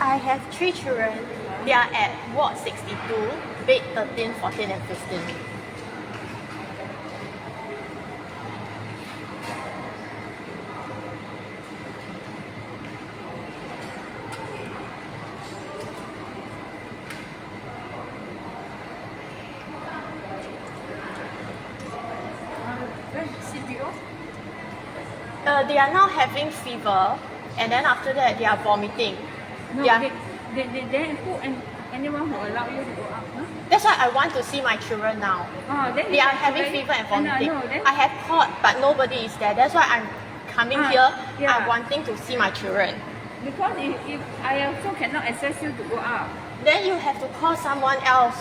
I have 3 children. They are at Ward 62, bed 13, 14 and 15. They are now having fever, and then after that they are vomiting. No, they who and anyone who allow you to go out? No? That's why I want to see my children now. Then they are having fever and vomiting. I have called, but nobody is there. That's why I'm coming here. Yeah. I'm wanting to see my children. Because if I also cannot access you to go out, then you have to call someone else.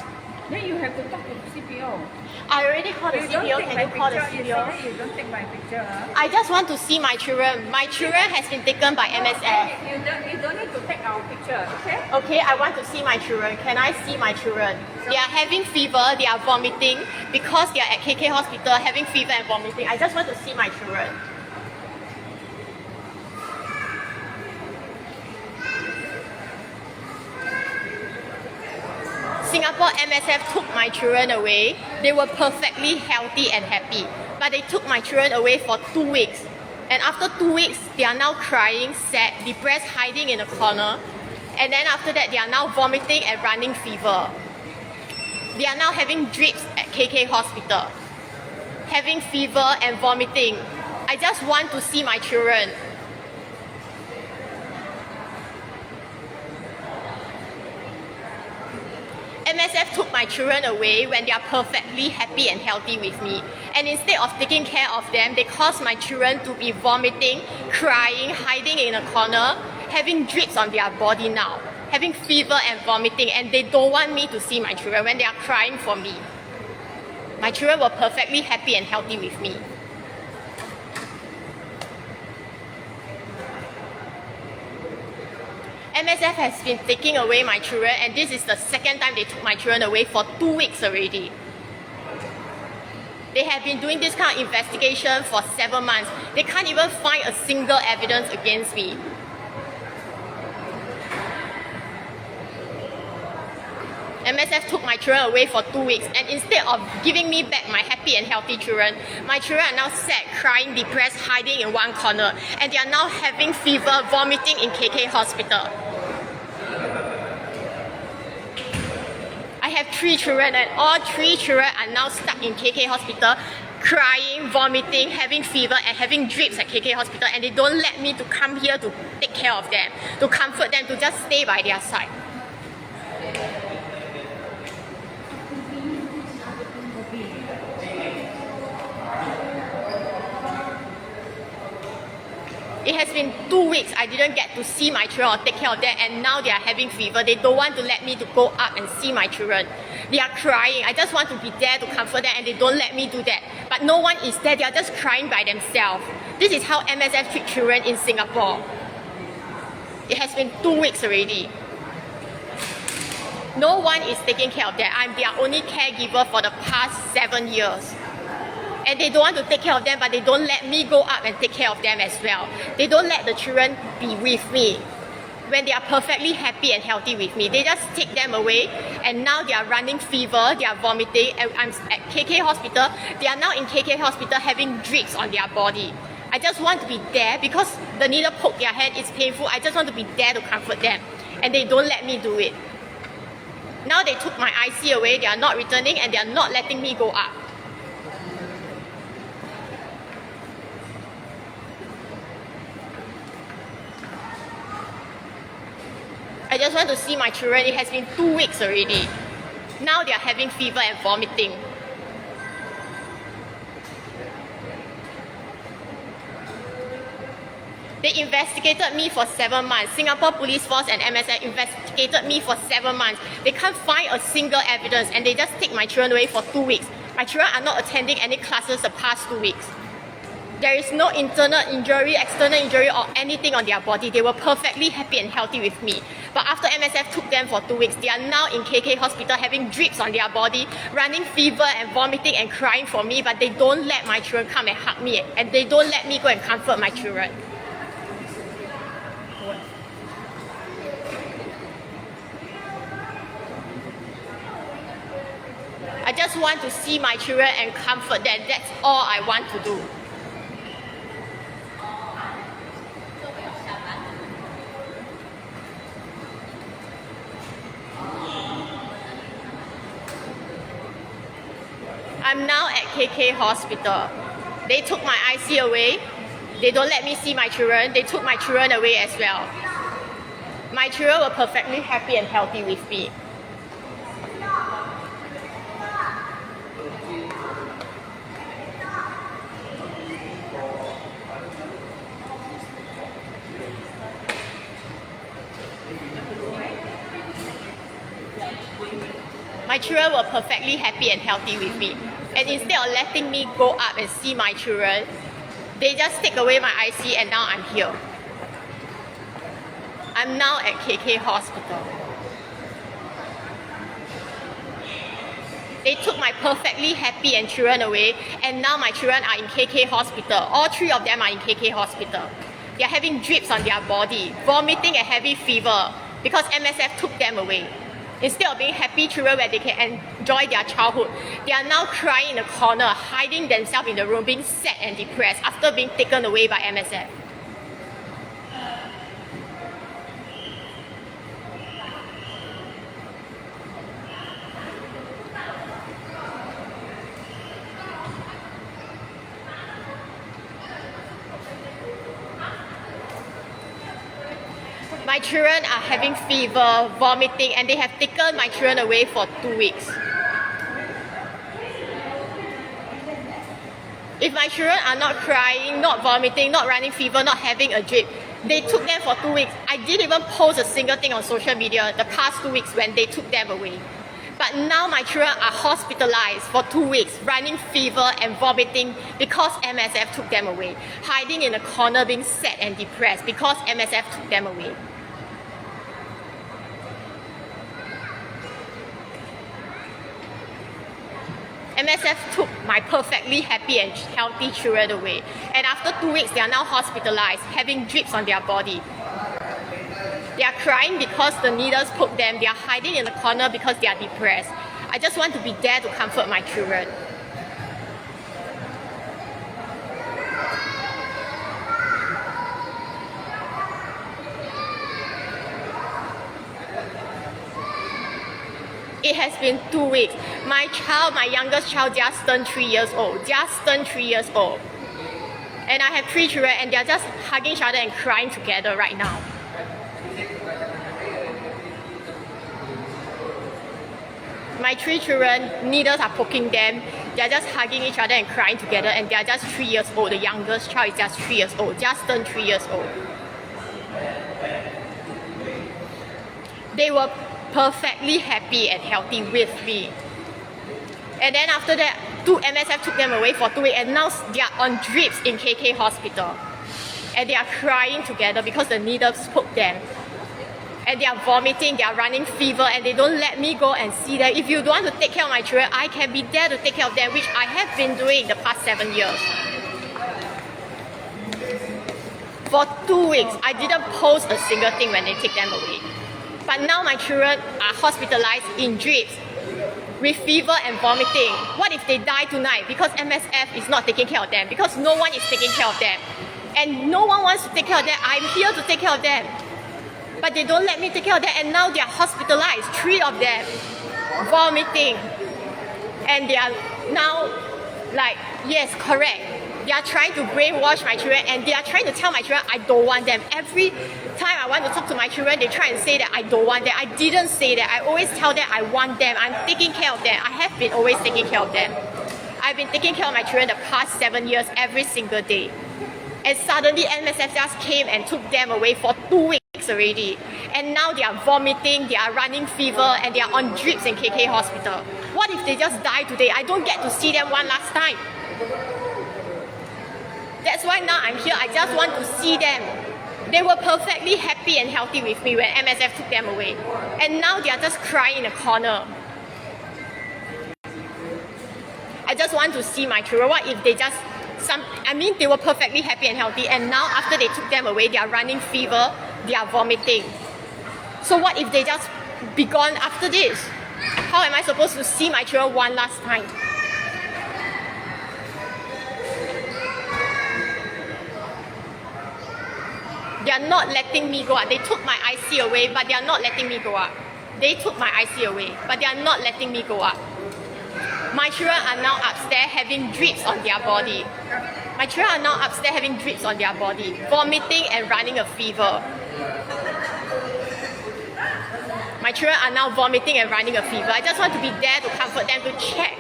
Then you have to talk to CPO. I already called the CPO. Can you call the CPO? You don't take my picture. I just want to see my children. My children has been taken by MSF. You don't need to take our picture, okay? Okay, I want to see my children. Can I see my children? They are having fever, they are vomiting because they are at KK hospital having fever and vomiting. I just want to see my children. Singapore MSF took my children away. They were perfectly healthy and happy. But they took my children away for 2 weeks. And after 2 weeks, they are now crying, sad, depressed, hiding in a corner. And then after that, they are now vomiting and running fever. They are now having drips at KK hospital. Having fever and vomiting. I just want to see my children. MSF took my children away when they are perfectly happy and healthy with me. And instead of taking care of them, they caused my children to be vomiting, crying, hiding in a corner, having drips on their body now, having fever and vomiting, and they don't want me to see my children when they are crying for me. My children were perfectly happy and healthy with me. MSF has been taking away my children, and this is the second time they took my children away for 2 weeks already. They have been doing this kind of investigation for 7 months. They can't even find a single evidence against me. MSF took my children away for 2 weeks, and instead of giving me back my happy and healthy children, my children are now sad, crying, depressed, hiding in one corner, and they are now having fever, vomiting in KK hospital. I have 3 children, and all 3 children are now stuck in KK hospital, crying, vomiting, having fever, and having drips at KK hospital, and they don't let me to come here to take care of them, to comfort them, to just stay by their side. It has been 2 weeks. I didn't get to see my children or take care of them, and now they are having fever. They don't want to let me to go up and see my children. They are crying. I just want to be there to comfort them, and they don't let me do that. But no one is there. They are just crying by themselves. This is how MSF treat children in Singapore. It has been 2 weeks already. No one is taking care of them. I'm their only caregiver for the past 7 years. And they don't want to take care of them, but they don't let me go up and take care of them as well. They don't let the children be with me when they are perfectly happy and healthy with me. They just take them away, and now they are running fever, they are vomiting, and I'm at KK hospital. They are now in KK hospital having drips on their body. I just want to be there because the needle poke their hand, it's painful. I just want to be there to comfort them, and they don't let me do it. Now they took my IC away, they are not returning, and they are not letting me go up. I just want to see my children. It has been 2 weeks already. Now they are having fever and vomiting. They investigated me for 7 months. Singapore Police Force and MSF investigated me for 7 months. They can't find a single evidence, and they just take my children away for 2 weeks. My children are not attending any classes the past 2 weeks. There is no internal injury, external injury, or anything on their body. They were perfectly happy and healthy with me. But after MSF took them for 2 weeks, they are now in KK hospital having drips on their body, running fever and vomiting and crying for me, but they don't let my children come and hug me, and they don't let me go and comfort my children. just want to see my children and comfort them. That's all I want to do. I'm now at KK Hospital. They took my IC away. They don't let me see my children. They took my children away as well. My children were perfectly happy and healthy with me. My children were perfectly happy and healthy with me. And instead of letting me go up and see my children, they just take away my IC and now I'm here. I'm now at KK Hospital. They took my perfectly happy and children away and now my children are in KK Hospital. All three of them are in KK Hospital. They are having drips on their body, vomiting and heavy fever because MSF took them away. Instead of being happy children where they can enjoy their childhood, they are now crying in a corner, hiding themselves in the room, being sad and depressed after being taken away by MSF. My children are having fever, vomiting, and they have taken my children away for 2 weeks. If my children are not crying, not vomiting, not running fever, not having a drip, they took them for 2 weeks. I didn't even post a single thing on social media the past 2 weeks when they took them away. But now my children are hospitalized for 2 weeks, running fever and vomiting because MSF took them away, hiding in a corner being sad and depressed because MSF took them away. MSF took my perfectly happy and healthy children away. And after 2 weeks, they are now hospitalized, having drips on their body. They are crying because the needles poked them. They are hiding in the corner because they are depressed. I just want to be there to comfort my children. It has been 2 weeks. My youngest child just turned 3 years old. And I have 3 children and they are just hugging each other and crying together right now. My 3 children, needles are poking them. They are just hugging each other and crying together and they are just 3 years old. The youngest child is just 3 years old, just turned 3 years old. They were perfectly happy and healthy with me. And then after that, MSF took them away for 2 weeks and now they are on drips in KK Hospital. And they are crying together because the needles poked them. And they are vomiting, they are running fever and they don't let me go and see them. If you don't want to take care of my children, I can be there to take care of them, which I have been doing the past 7 years. For 2 weeks, I didn't post a single thing when they take them away. But now my children are hospitalized in drips with fever and vomiting. What if they die tonight because MSF is not taking care of them? Because no one is taking care of them. And no one wants to take care of them. I'm here to take care of them. But they don't let me take care of them and now they are hospitalized, 3 of them, vomiting. And they are now like, yes, correct. They are trying to brainwash my children and they are trying to tell my children I don't want them. Every time I want to talk to my children, they try and say that I don't want them. I didn't say that. I always tell them I want them. I'm taking care of them. I have been always taking care of them. I've been taking care of my children the past 7 years, every single day. And suddenly MSF just came and took them away for 2 weeks already. And now they are vomiting, they are running fever, and they are on drips in KK Hospital. What if they just die today? I don't get to see them one last time. That's why now I'm here. I just want to see them. They were perfectly happy and healthy with me when MSF took them away. And now they are just crying in a corner. I just want to see my children. What if they just, they were perfectly happy and healthy and now after they took them away, they are running fever, they are vomiting. So what if they just be gone after this? How am I supposed to see my children one last time? They are not letting me go out. They took my IC away, but they are not letting me go out. They took my IC away, but they are not letting me go out. My children are now upstairs having drips on their body. My children are now upstairs having drips on their body, vomiting and running a fever. My children are now vomiting and running a fever. I just want to be there to comfort them, to check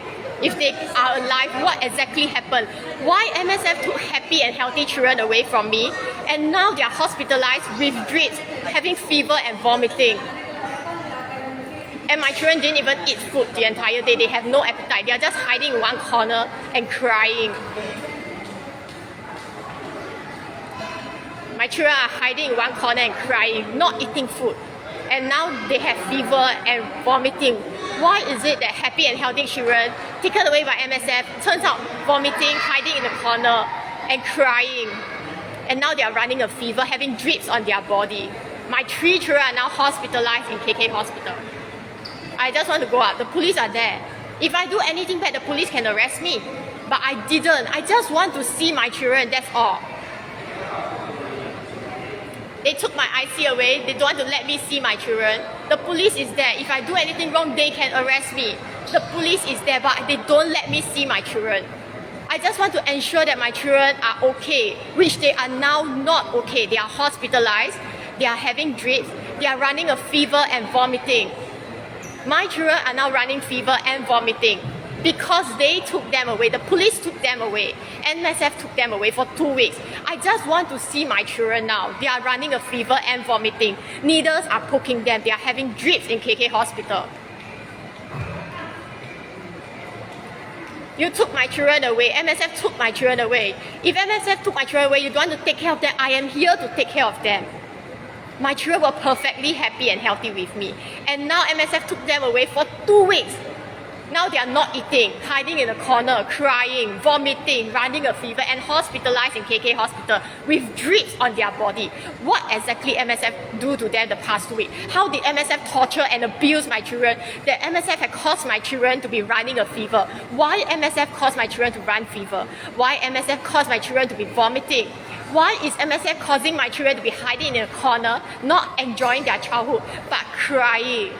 if they are alive, what exactly happened. Why MSF took happy and healthy children away from me, and now they are hospitalized with drips, having fever and vomiting. And my children didn't even eat food the entire day. They have no appetite. They are just hiding in one corner and crying. My children are hiding in one corner and crying, not eating food. And now they have fever and vomiting. Why is it that happy and healthy children taken away by MSF turns out vomiting, hiding in the corner and crying? And now they are running a fever, having drips on their body. My 3 children are now hospitalized in KK hospital. I just want to go out. The police are there. If I do anything bad, the police can arrest me. But I didn't. I just want to see my children, that's all. They took my IC away. They don't want to let me see my children. The police is there. If I do anything wrong, they can arrest me. The police is there, but they don't let me see my children. I just want to ensure that my children are okay, which they are now not okay. They are hospitalized. They are having drips. They are running a fever and vomiting. My children are now running fever and vomiting because they took them away. The police took them away. MSF took them away for 2 weeks. I just want to see my children now. They are running a fever and vomiting. Needles are poking them. They are having drips in KK hospital. You took my children away. MSF took my children away. If MSF took my children away, you don't want to take care of them. I am here to take care of them. My children were perfectly happy and healthy with me. And now MSF took them away for 2 weeks. Now they are not eating, hiding in a corner, crying, vomiting, running a fever, and hospitalized in KK hospital with drips on their body. What exactly MSF do to them the past week? How did MSF torture and abuse my children? That MSF had caused my children to be running a fever. Why MSF caused my children to run fever? Why MSF caused my children to be vomiting? Why is MSF causing my children to be hiding in a corner, not enjoying their childhood, but crying?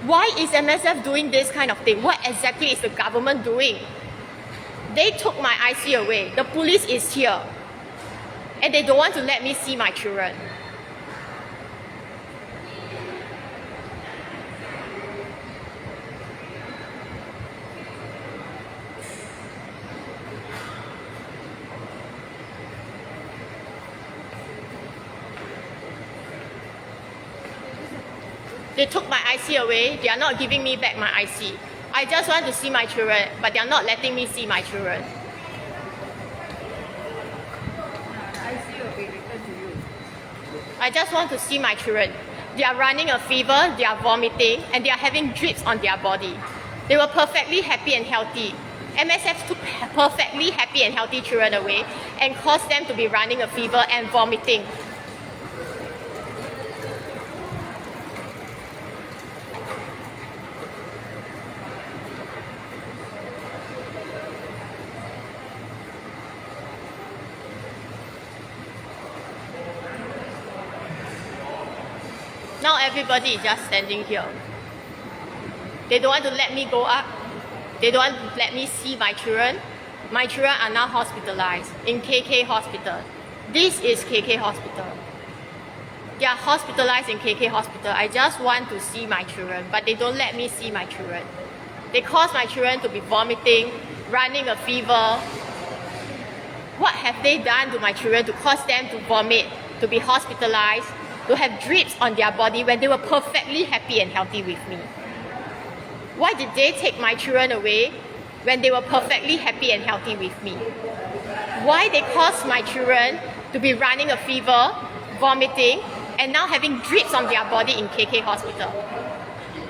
Why is MSF doing this kind of thing? What exactly is the government doing? They took my IC away. The police is here. And they don't want to let me see my children. They took my IC away. They are not giving me back my IC. I just want to see my children, but they are not letting me see my children. IC will be returned to you. I just want to see my children. They are running a fever, they are vomiting, and they are having drips on their body. They were perfectly happy and healthy. MSF took perfectly happy and healthy children away and caused them to be running a fever and vomiting. Now everybody is just standing here. They don't want to let me go up. They don't want to let me see my children. My children are now hospitalized in KK hospital. This is KK hospital. They are hospitalized in KK hospital. I just want to see my children, but they don't let me see my children. They cause my children to be vomiting, running a fever. What have they done to my children to cause them to vomit, to be hospitalized, to have drips on their body when they were perfectly happy and healthy with me? Why did they take my children away when they were perfectly happy and healthy with me? Why they caused my children to be running a fever, vomiting, and now having drips on their body in KK hospital?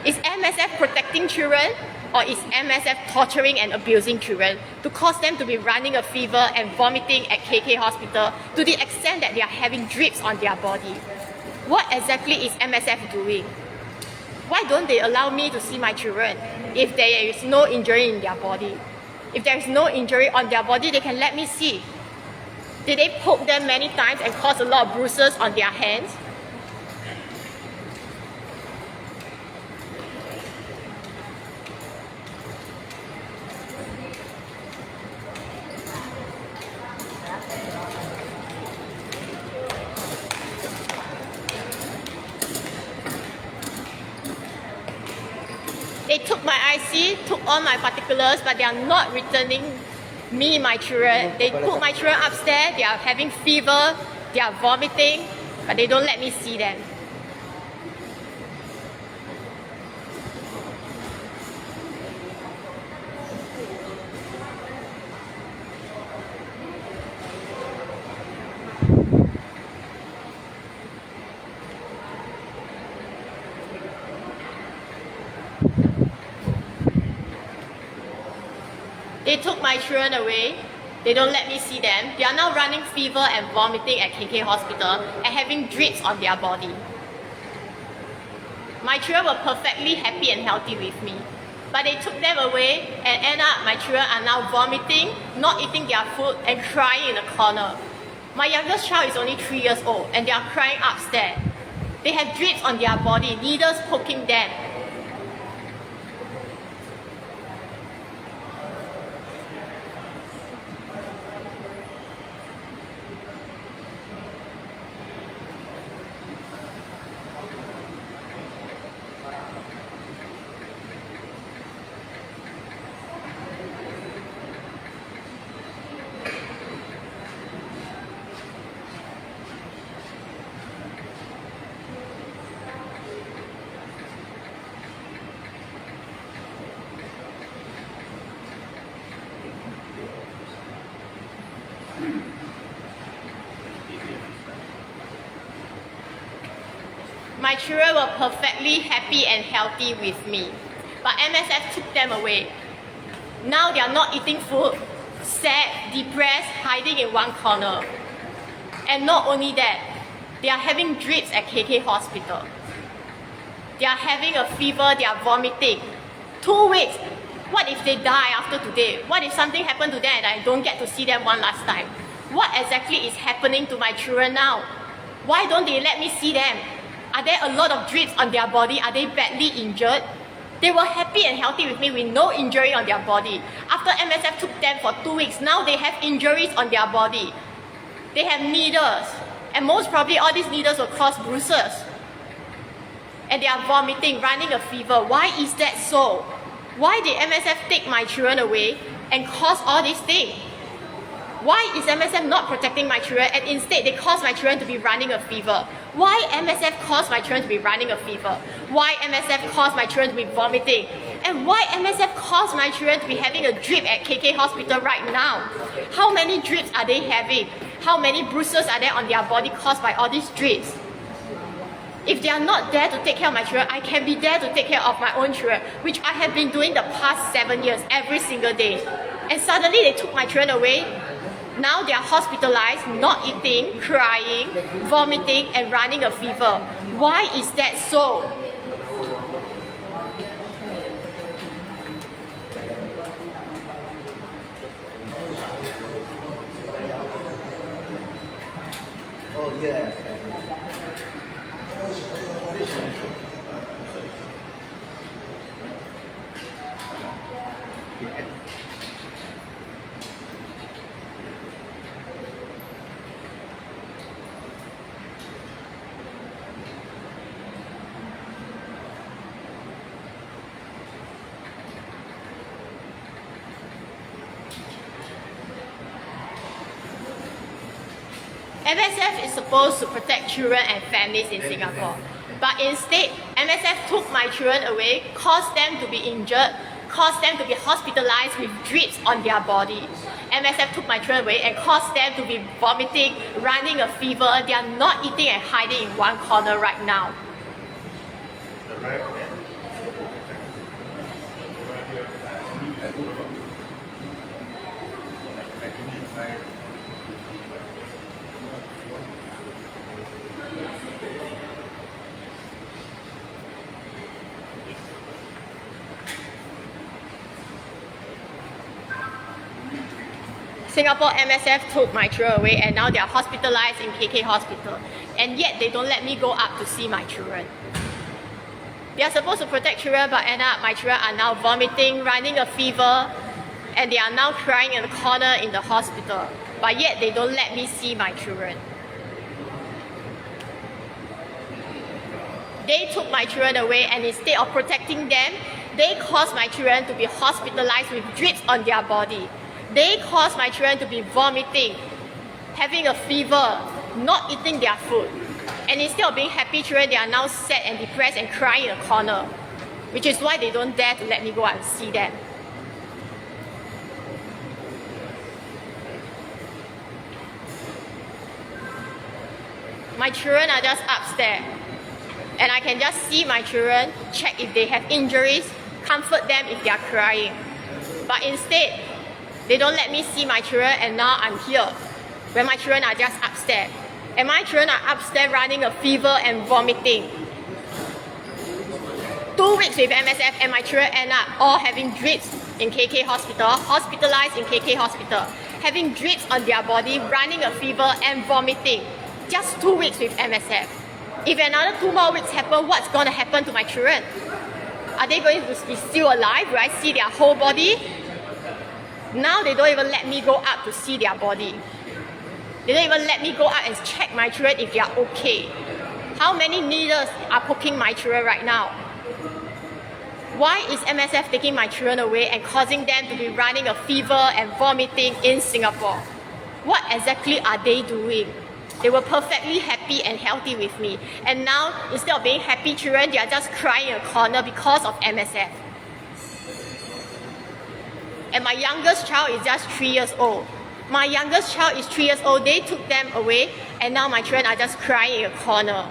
Is MSF protecting children, or is MSF torturing and abusing children to cause them to be running a fever and vomiting at KK hospital to the extent that they are having drips on their body? What exactly is MSF doing? Why don't they allow me to see my children? if there is no injury in their body. If there is no injury on their body, they can let me see. Did they poke them many times and cause a lot of bruises on their hands? They took my IC, took all my particulars, but they are not returning me my children. They put my children upstairs, they are having fever, they are vomiting, but they don't let me see them. They took my children away. They don't let me see them. They are now running fever and vomiting at KK Hospital and having drips on their body. My children were perfectly happy and healthy with me. But they took them away and end up my children are now vomiting, not eating their food and crying in a corner. My youngest child is only 3 years old and they are crying upstairs. They have drips on their body, needles poking them. My children were perfectly happy and healthy with me, but MSF took them away. Now they are not eating food, sad, depressed, hiding in one corner. And not only that, they are having drips at KK Hospital. They are having a fever, they are vomiting. 2 weeks. What if they die after today? What if something happened to them and I don't get to see them one last time? What exactly is happening to my children now? Why don't they let me see them? Are there a lot of drips on their body? Are they badly injured? They were happy and healthy with me with no injury on their body. After MSF took them for 2 weeks, now they have injuries on their body. They have needles. And most probably all these needles will cause bruises. And they are vomiting, running a fever. Why is that so? Why did MSF take my children away and cause all these things? Why is MSF not protecting my children and instead they cause my children to be running a fever? Why MSF caused my children to be running a fever? Why MSF caused my children to be vomiting? And why MSF caused my children to be having a drip at KK Hospital right now? How many drips are they having? How many bruises are there on their body caused by all these drips? If they are not there to take care of my children, I can be there to take care of my own children, which I have been doing the past 7 years, every single day. And suddenly they took my children away. Now they are hospitalized, not eating, crying, vomiting, and running a fever. Why is that so? Oh, yeah. MSF is supposed to protect children and families in Singapore. But instead, MSF took my children away, caused them to be injured, caused them to be hospitalized with drips on their body. MSF took my children away and caused them to be vomiting, running a fever. They are not eating and hiding in one corner right now. Singapore MSF took my children away and now they are hospitalized in KK hospital. And yet they don't let me go up to see my children. They are supposed to protect children, but end up my children are now vomiting, running a fever, and they are now crying in the corner in the hospital. But yet they don't let me see my children. They took my children away, and instead of protecting them, they caused my children to be hospitalized with drips on their body. They caused my children to be vomiting, having a fever, not eating their food. And instead of being happy children, they are now sad and depressed and crying in a corner, which is why they don't dare to let me go out and see them. My children are just upstairs, and I can just see my children, check if they have injuries, comfort them if they are crying. But instead, they don't let me see my children, and now I'm here, when my children are just upstairs. And my children are upstairs running a fever and vomiting. 2 weeks with MSF, and my children end up all having drips in KK hospital, hospitalized in KK hospital, having drips on their body, running a fever and vomiting. Just 2 weeks with MSF. If another 2 more weeks happen, what's going to happen to my children? Are they going to be still alive? Will I see their whole body? Now they don't even let me go up to see their body. They don't even let me go up and check my children if they are okay. How many needles are poking my children right now? Why is MSF taking my children away and causing them to be running a fever and vomiting in Singapore? What exactly are they doing? They were perfectly happy and healthy with me. And now, instead of being happy children, they are just crying in a corner because of MSF. And my youngest child is just 3 years old. My youngest child is 3 years old. They took them away, and now my children are just crying in a corner.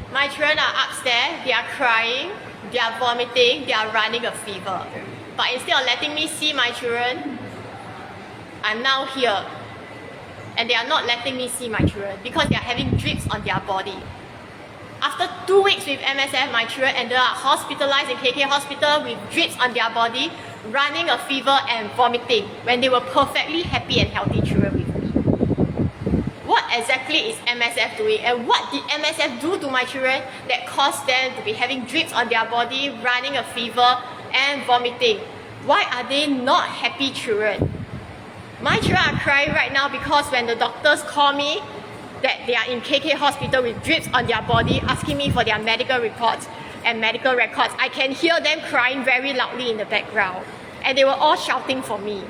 My children are upstairs, they are crying, they are vomiting, they are running a fever. But instead of letting me see my children, I'm now here. And they are not letting me see my children because they are having drips on their body. After 2 weeks with MSF, my children ended up hospitalized in KK hospital with drips on their body, running a fever and vomiting when they were perfectly happy and healthy children with me. What exactly is MSF doing, and what did MSF do to my children that caused them to be having drips on their body, running a fever and vomiting? Why are they not happy children? My children are crying right now because when the doctors call me that they are in KK hospital with drips on their body, asking me for their medical reports and medical records, I can hear them crying very loudly in the background. And they were all shouting for me.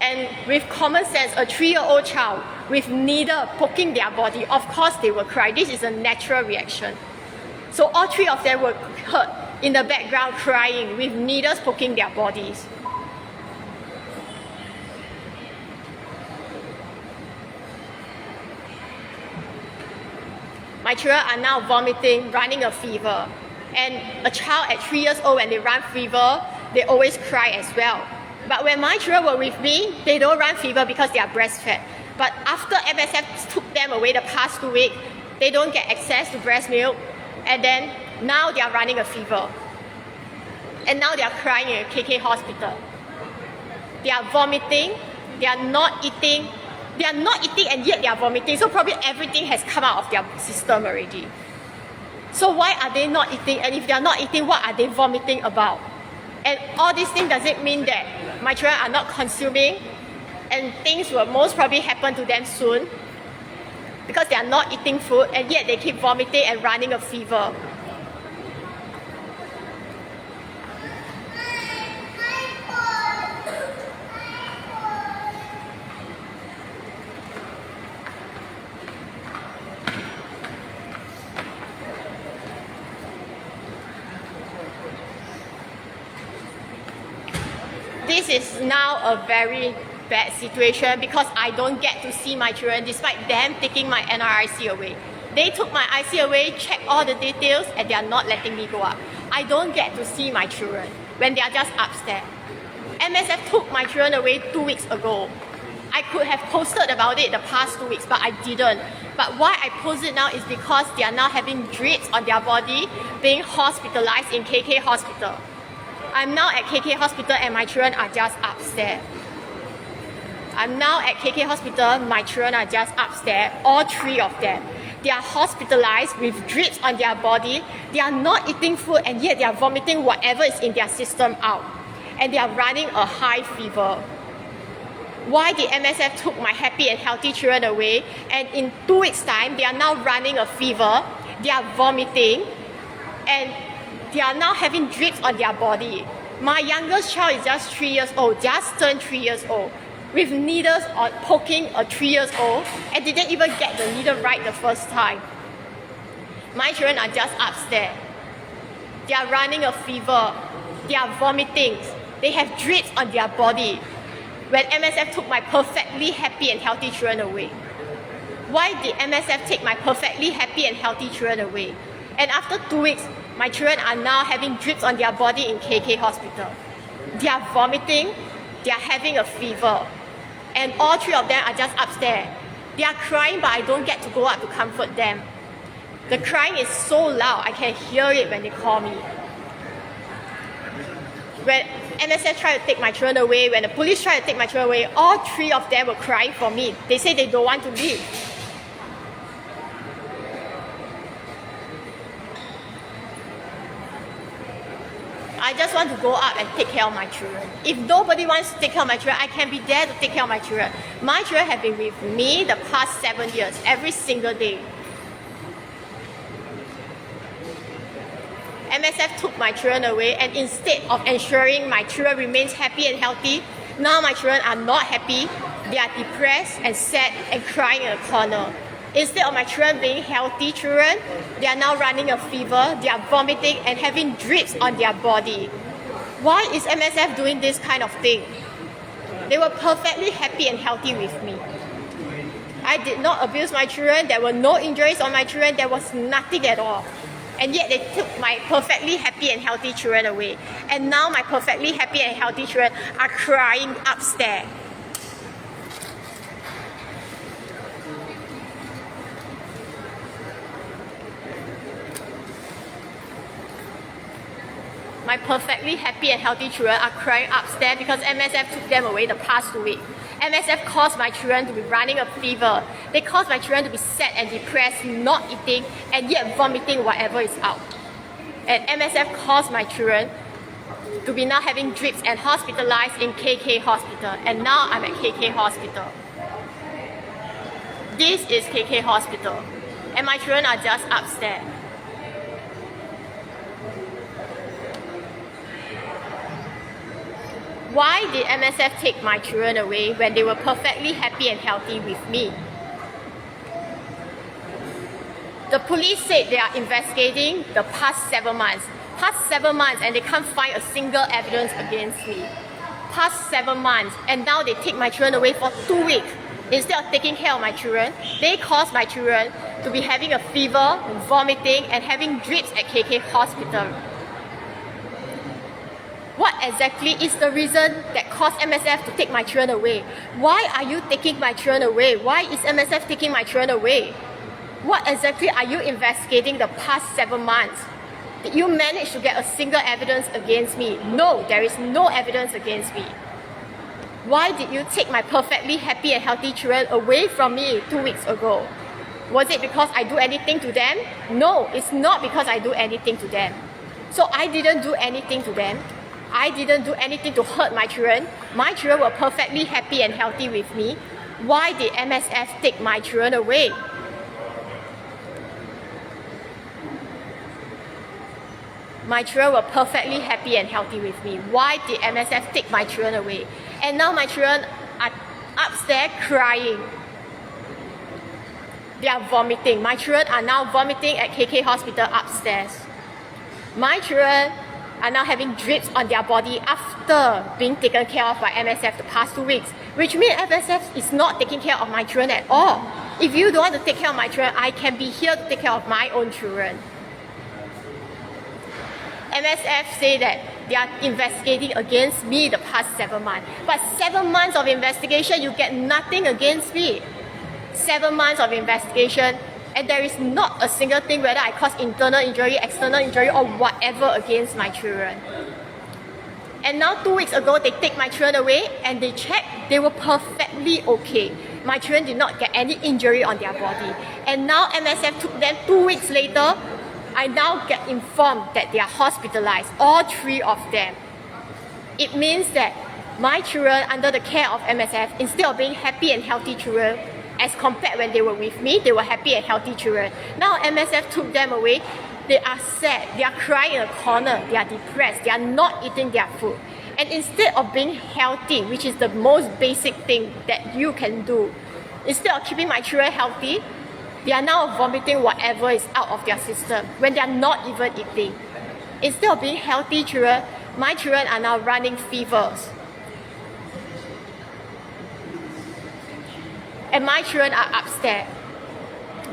And with common sense, a 3-year-old child with needle poking their body, of course they will cry. This is a natural reaction. So all 3 of them were heard in the background crying with needles poking their bodies. My children are now vomiting, running a fever. And a child at 3 years old, when they run fever, they always cry as well. But when my children were with me, they don't run fever because they are breastfed. But after MSF took them away the past 2 weeks, they don't get access to breast milk. And then now they are running a fever. And now they are crying in a KK hospital. They are vomiting, they are not eating. They are not eating and yet they are vomiting. So probably everything has come out of their system already. So why are they not eating? And if they are not eating, what are they vomiting about? And all these things doesn't mean that my children are not consuming and things will most probably happen to them soon because they are not eating food and yet they keep vomiting and running a fever. this is now a very bad situation because I don't get to see my children despite them taking my NRIC away. They took my IC away, checked all the details, and they are not letting me go up. I don't get to see my children when they are just upstairs. MSF took my children away 2 weeks ago. I could have posted about it the past 2 weeks, but I didn't. But why I post it now is because they are now having drips on their body, being hospitalized in KK Hospital. I'm now at KK Hospital and my children are just upstairs. I'm now at KK Hospital, my children are just upstairs, all 3 of them. They are hospitalized with drips on their body. They are not eating food and yet they are vomiting whatever is in their system out. And they are running a high fever. Why the MSF took my happy and healthy children away and in 2 weeks time they are now running a fever, they are vomiting and they are now having drips on their body. My youngest child is just 3 years old, just turned 3 years old, with needles on poking a 3 years old and didn't even get the needle right the first time. My children are just upstairs. They are running a fever, they are vomiting, they have drips on their body. When MSF took my perfectly happy and healthy children away. Why did MSF take my perfectly happy and healthy children away? And after 2 weeks, my children are now having drips on their body in KK Hospital. They are vomiting, they are having a fever, and all 3 of them are just upstairs. They are crying, but I don't get to go up to comfort them. The crying is so loud, I can hear it when they call me. When MSF tried to take my children away, when the police tried to take my children away, all 3 of them were crying for me. They say they don't want to leave. I just want to go up and take care of my children. If nobody wants to take care of my children, I can be there to take care of my children. My children have been with me the past 7 years, every single day. MSF took my children away and instead of ensuring my children remains happy and healthy, now my children are not happy, they are depressed and sad and crying in a corner. Instead of my children being healthy children, they are now running a fever, they are vomiting and having drips on their body. Why is MSF doing this kind of thing? They were perfectly happy and healthy with me. I did not abuse my children, there were no injuries on my children, there was nothing at all. And yet they took my perfectly happy and healthy children away. And now my perfectly happy and healthy children are crying upstairs. My perfectly happy and healthy children are crying upstairs because MSF took them away the past 2 weeks. MSF caused my children to be running a fever. They caused my children to be sad and depressed, not eating, and yet vomiting whatever is out. And MSF caused my children to be now having drips and hospitalized in KK Hospital. And now I'm at KK Hospital. This is KK Hospital. And my children are just upstairs. Why did MSF take my children away when they were perfectly happy and healthy with me? The police said they are investigating the past 7 months. Past 7 months and they can't find a single evidence against me. Past 7 months and now they take my children away for 2 weeks. Instead of taking care of my children, they caused my children to be having a fever, vomiting and having drips at KK Hospital. What exactly is the reason that caused MSF to take my children away? Why are you taking my children away? Why is MSF taking my children away? What exactly are you investigating the past 7 months? Did you manage to get a single evidence against me? No, there is no evidence against me. Why did you take my perfectly happy and healthy children away from me 2 weeks ago? Was it because I do anything to them? No, it's not because I do anything to them. So I didn't do anything to them. I didn't do anything to hurt my children. My children were perfectly happy and healthy with me. Why did MSF take my children away? My children were perfectly happy and healthy with me. Why did MSF take my children away? And now my children are upstairs crying. They are vomiting. My children are now vomiting at KK Hospital upstairs. My children are now having drips on their body after being taken care of by MSF the past 2 weeks, which means MSF is not taking care of my children at all. If you don't want to take care of my children, I can be here to take care of my own children. MSF say that they are investigating against me the past 7 months. But 7 months of investigation, you get nothing against me. 7 months of investigation, and there is not a single thing whether I cause internal injury, external injury, or whatever against my children. And now 2 weeks ago, they take my children away and they check, they were perfectly okay. My children did not get any injury on their body. And now MSF took them 2 weeks later. I now get informed that they are hospitalized, all 3 of them. It means that my children under the care of MSF, instead of being happy and healthy children, as compared when they were with me, they were happy and healthy children. Now MSF took them away, they are sad, they are crying in a corner, they are depressed, they are not eating their food. And instead of being healthy, which is the most basic thing that you can do, instead of keeping my children healthy, they are now vomiting whatever is out of their system when they are not even eating. Instead of being healthy children, my children are now running fevers. And my children are upstairs.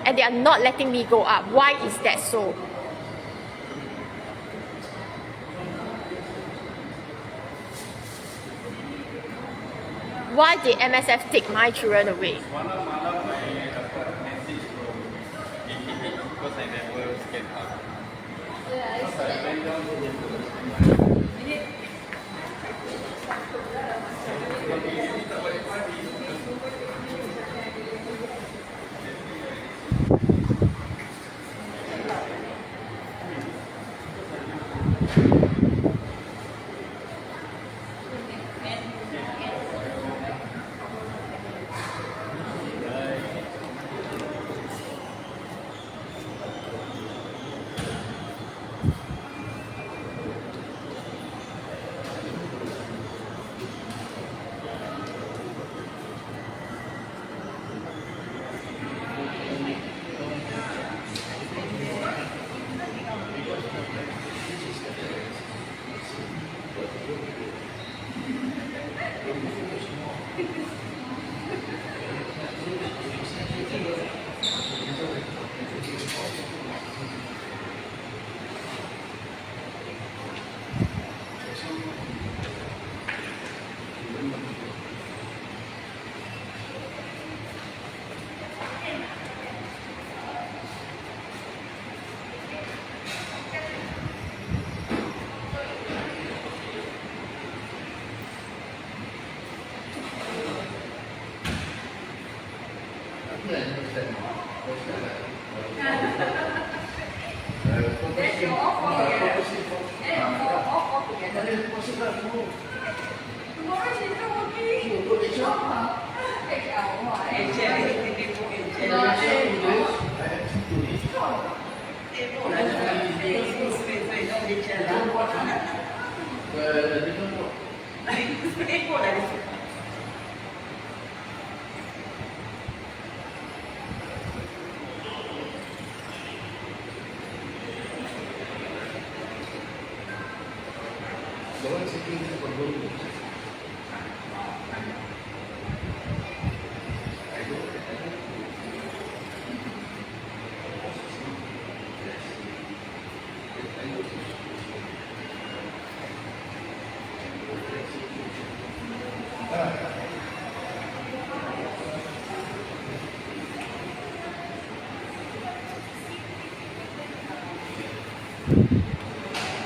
And they are not letting me go up. Why is that so? Why did MSF take my children away?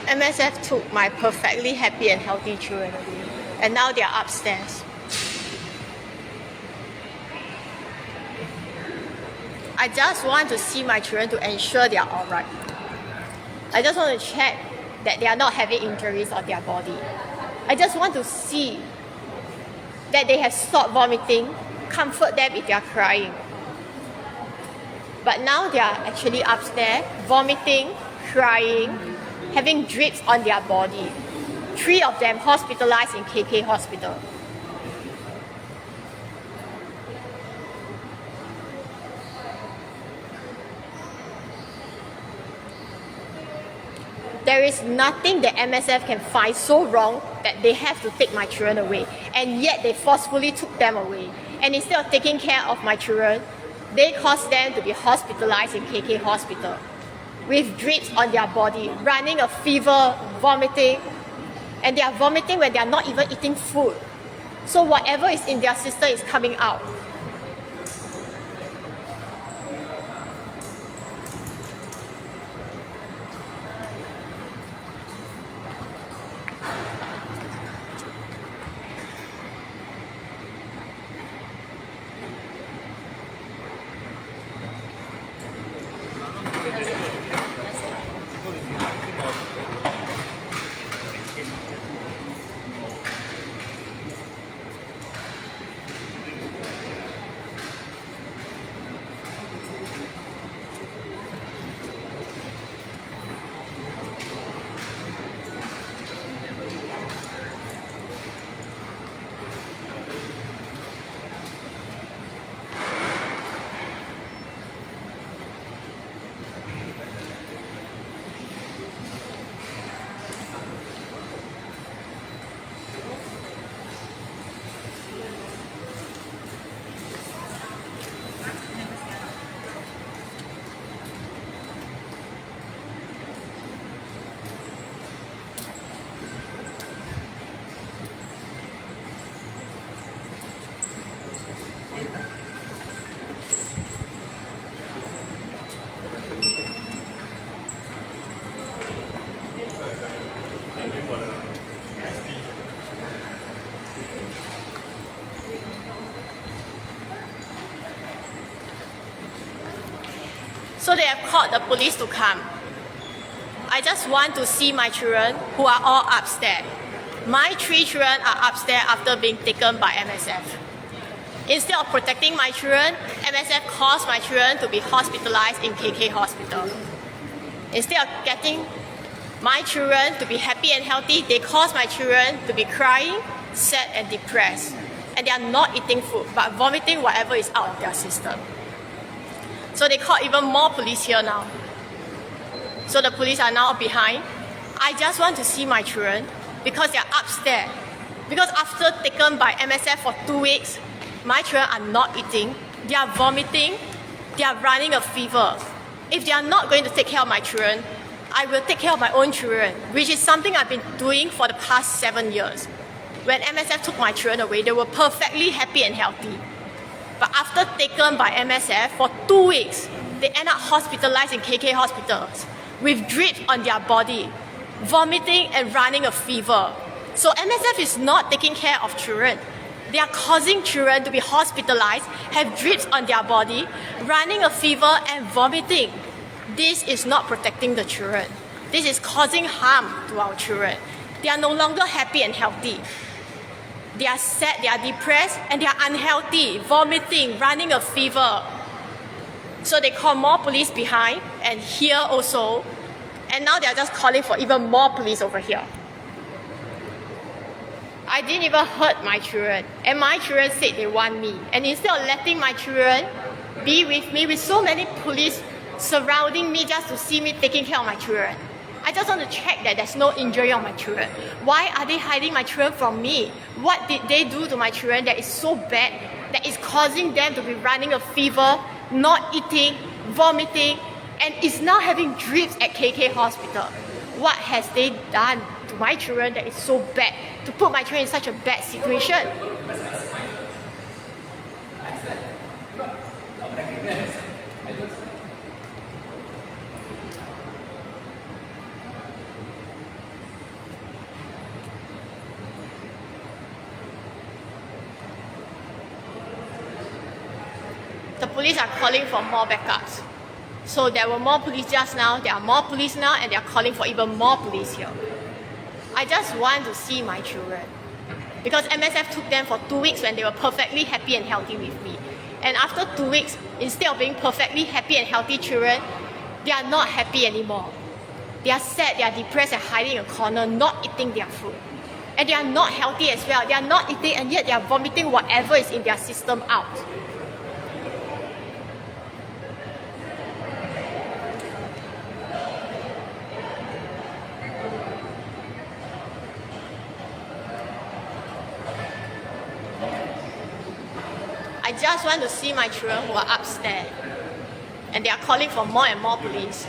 MSF took my perfectly happy and healthy children away, and now they are upstairs. I just want to see my children to ensure they are alright. I just want to check that they are not having injuries on their body. I just want to see that they have stopped vomiting, comfort them if they are crying. But now they are actually upstairs, vomiting, crying, having drips on their body. 3 of them hospitalized in KK hospital. There is nothing that MSF can find so wrong that they have to take my children away. And yet they forcefully took them away. And instead of taking care of my children, they caused them to be hospitalized in KK hospital with drips on their body, running a fever, vomiting. And they are vomiting when they are not even eating food. So whatever is in their system is coming out. So they have called the police to come. I just want to see my children who are all upstairs. My 3 children are upstairs after being taken by MSF. Instead of protecting my children, MSF caused my children to be hospitalized in KK hospital. Instead of getting my children to be happy and healthy, they caused my children to be crying, sad and depressed. And they are not eating food, but vomiting whatever is out of their system. So they called even more police here now. So the police are now behind. I just want to see my children because they are upstairs. Because after taken by MSF for 2 weeks, my children are not eating, they are vomiting, they are running a fever. If they are not going to take care of my children, I will take care of my own children, which is something I've been doing for the past 7 years. When MSF took my children away, they were perfectly happy and healthy. But after taken by MSF for 2 weeks, they end up hospitalized in KK hospitals with drips on their body, vomiting and running a fever. So MSF is not taking care of children. They are causing children to be hospitalized, have drips on their body, running a fever and vomiting. This is not protecting the children. This is causing harm to our children. They are no longer happy and healthy. They are sad, they are depressed, and they are unhealthy, vomiting, running a fever. So they call more police behind, and here also. And now they are just calling for even more police over here. I didn't even hurt my children, and my children said they want me. And instead of letting my children be with me, with so many police surrounding me just to see me taking care of my children, I just want to check that there's no injury on my children. Why are they hiding my children from me? What did they do to my children that is so bad, that is causing them to be running a fever, not eating, vomiting, and is now having drips at KK hospital? What has they done to my children that is so bad, to put my children in such a bad situation? The police are calling for more backups. So there were more police just now, there are more police now, and they are calling for even more police here. I just want to see my children. Because MSF took them for 2 weeks when they were perfectly happy and healthy with me. And after 2 weeks, instead of being perfectly happy and healthy children, they are not happy anymore. They are sad, they are depressed and hiding in a corner, not eating their food. And they are not healthy as well. They are not eating and yet they are vomiting whatever is in their system out. just want to see my children who are upstairs. And they are calling for more and more police.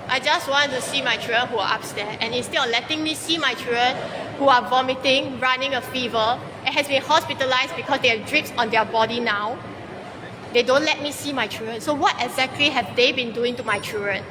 I just want to see my children who are upstairs, and instead of letting me see my children who are vomiting, running a fever, and has been hospitalized because they have drips on their body now, they don't let me see my children. So what exactly have they been doing to my children?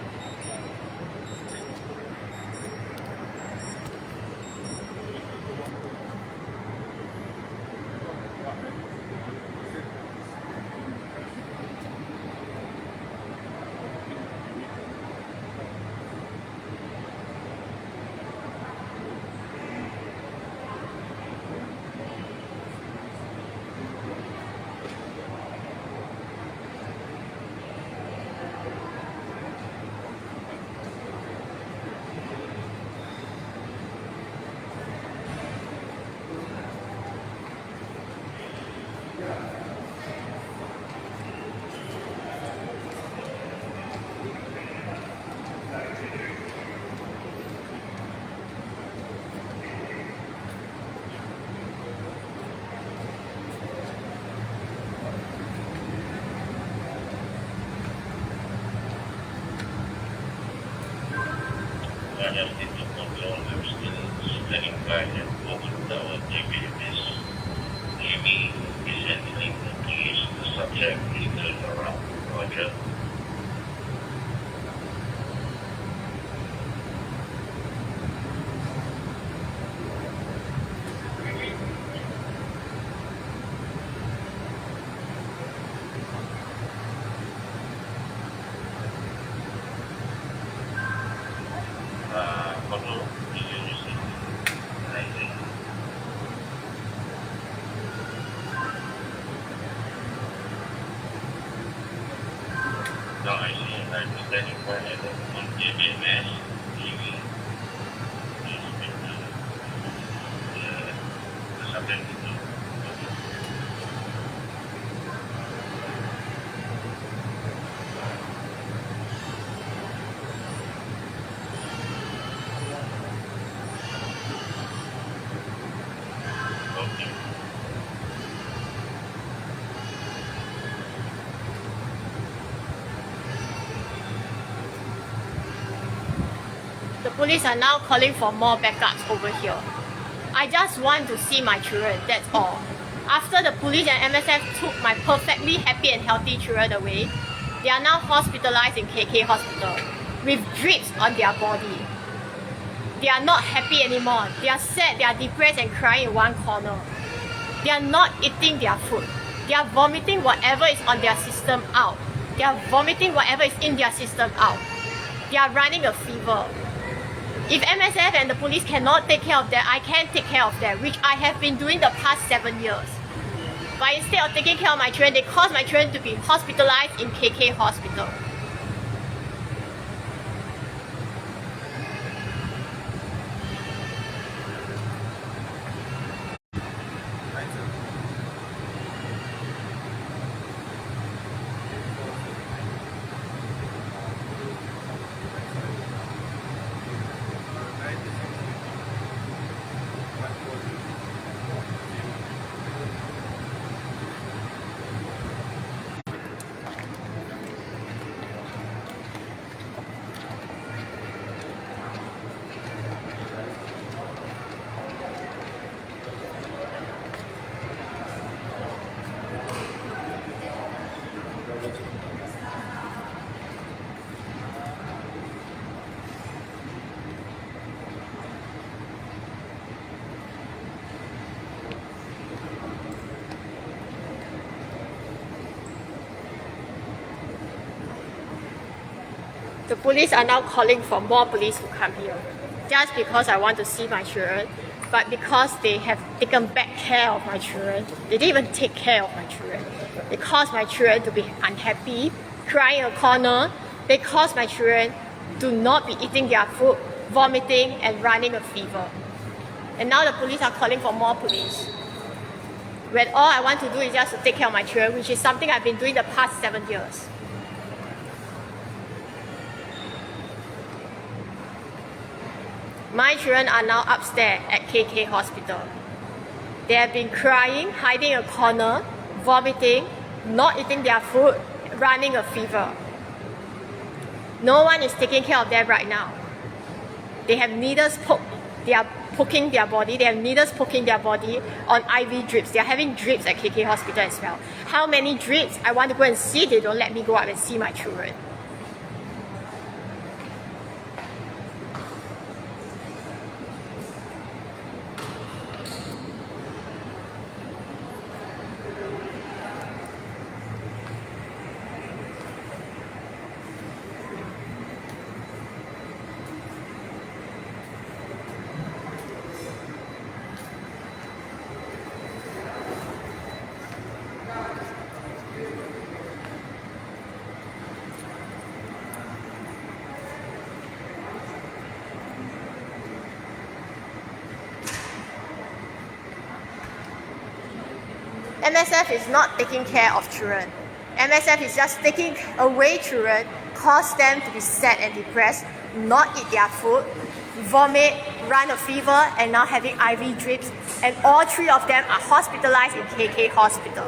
The police are now calling for more backups over here. I just want to see my children, that's all. After the police and MSF took my perfectly happy and healthy children away, they are now hospitalized in KK hospital with drips on their body. They are not happy anymore. They are sad, they are depressed and crying in one corner. They are not eating their food. They are vomiting whatever is on their system out. They are vomiting whatever is in their system out. They are running a fever. If MSF and the police cannot take care of them, I can take care of them, which I have been doing the past 7 years. But instead of taking care of my children, they cause my children to be hospitalized in KK hospital. The police are now calling for more police to come here, just because I want to see my children, but because they have taken back care of my children. They didn't even take care of my children. They caused my children to be unhappy, crying in a corner. They caused my children to not be eating their food, vomiting and running a fever. And now the police are calling for more police. when all I want to do is just to take care of my children, which is something I've been doing the past 7 years. My children are now upstairs at KK Hospital. They have been crying, hiding in a corner, vomiting, not eating their food, running a fever. No one is taking care of them right now. They have needles poking their body. They have needles poking their body on IV drips. They are having drips at KK Hospital as well. How many drips? I want to go and see. They don't let me go up and see my children. MSF is not taking care of children. MSF is just taking away children, cause them to be sad and depressed, not eat their food, vomit, run a fever, and now having IV drips, and all 3 of them are hospitalized in KK Hospital.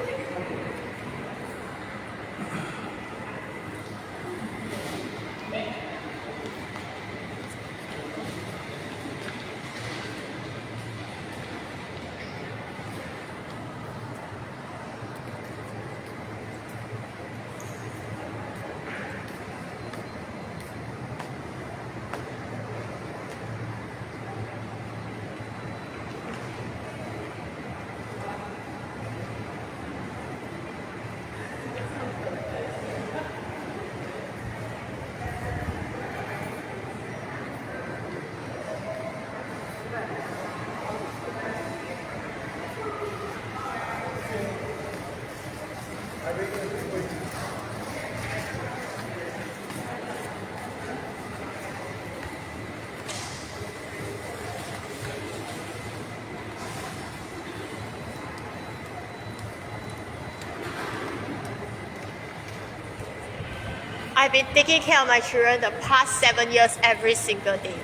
I've been taking care of my children the past 7 years every single day.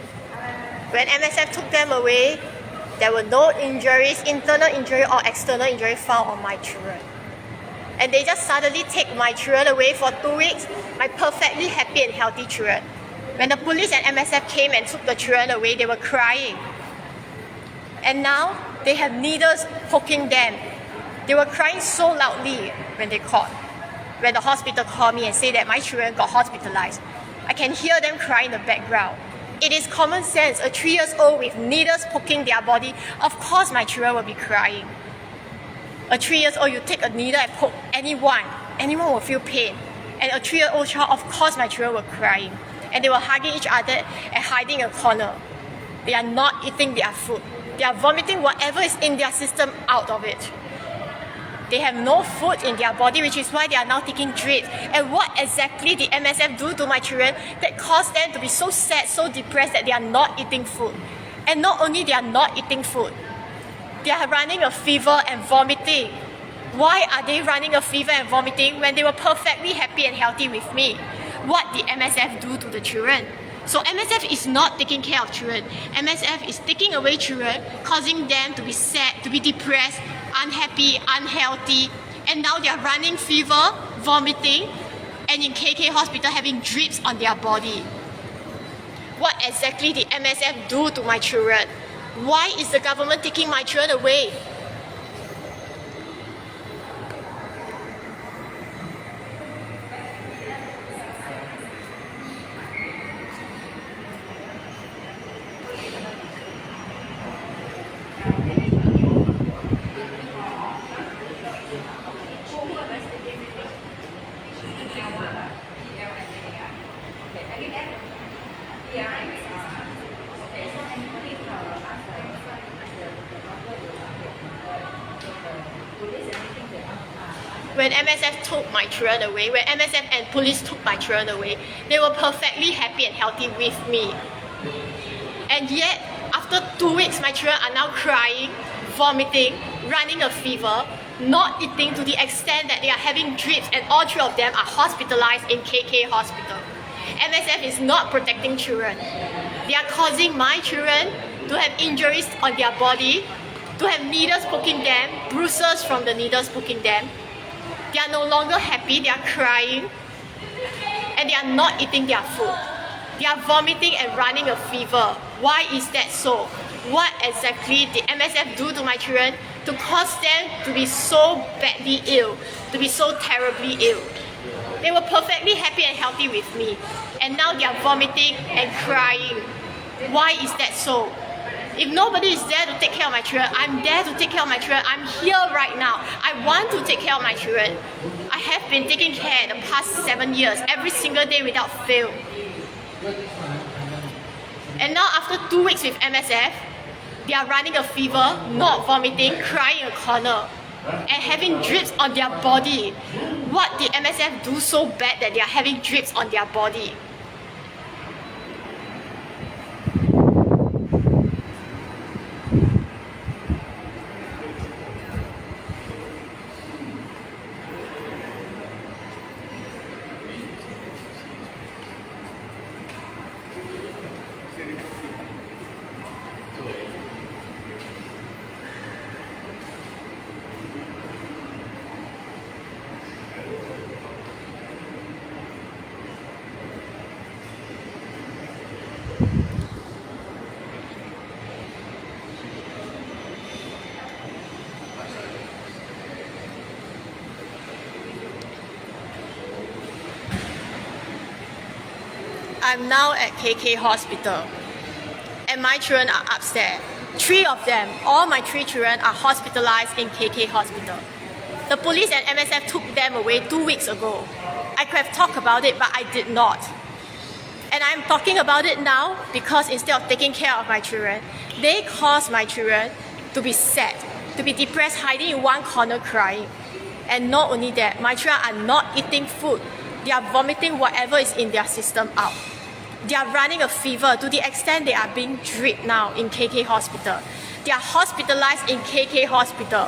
When MSF took them away, there were no injuries, internal injury or external injury found on my children. And they just suddenly take my children away for 2 weeks, my perfectly happy and healthy children. When the police and MSF came and took the children away, they were crying. And now they have needles poking them. They were crying so loudly when they called. When the hospital called me and said that my children got hospitalized. I can hear them cry in the background. It is common sense. A 3-year-old with needles poking their body, of course my children will be crying. A 3-year-old, you take a needle and poke anyone will feel pain. And a 3-year-old child, of course my children were crying. And they were hugging each other and hiding in a corner. They are not eating their food. They are vomiting whatever is in their system out of it. They have no food in their body, which is why they are now taking drips. And what exactly did MSF do to my children that caused them to be so sad, so depressed that they are not eating food? And not only they are not eating food, they are running a fever and vomiting. Why are they running a fever and vomiting when they were perfectly happy and healthy with me? What did MSF do to the children? So MSF is not taking care of children. MSF is taking away children, causing them to be sad, to be depressed, unhappy, unhealthy, and now they are running fever, vomiting, and in KK Hospital having drips on their body. What exactly did MSF do to my children? Why is the government taking my children away? When MSF took my children away, when MSF and police took my children away, they were perfectly happy and healthy with me. And yet, after 2 weeks, my children are now crying, vomiting, running a fever, not eating to the extent that they are having drips, and all three of them are hospitalized in KK hospital. MSF is not protecting children. They are causing my children to have injuries on their body, to have needles poking them, bruises from the needles poking them. They are no longer happy, they are crying, and they are not eating their food. They are vomiting and running a fever. Why is that so? What exactly did MSF do to my children to cause them to be so badly ill, to be so terribly ill? They were perfectly happy and healthy with me, and now they are vomiting and crying. Why is that so? If nobody is there to take care of my children, I'm there to take care of my children. I'm here right now. I want to take care of my children. I have been taking care the past 7 years, every single day without fail. And now after 2 weeks with MSF, they are running a fever, not vomiting, crying in a corner, and having drips on their body. What did MSF do so bad that they are having drips on their body? I'm now at KK hospital, and my children are upstairs. 3 of them, all my 3 children are hospitalized in KK hospital. The police and MSF took them away 2 weeks ago. I could have talked about it, but I did not. And I'm talking about it now because instead of taking care of my children, they caused my children to be sad, to be depressed, hiding in one corner crying. And not only that, my children are not eating food. They are vomiting whatever is in their system out. They are running a fever to the extent they are being dripped now in KK hospital. They are hospitalized in KK hospital.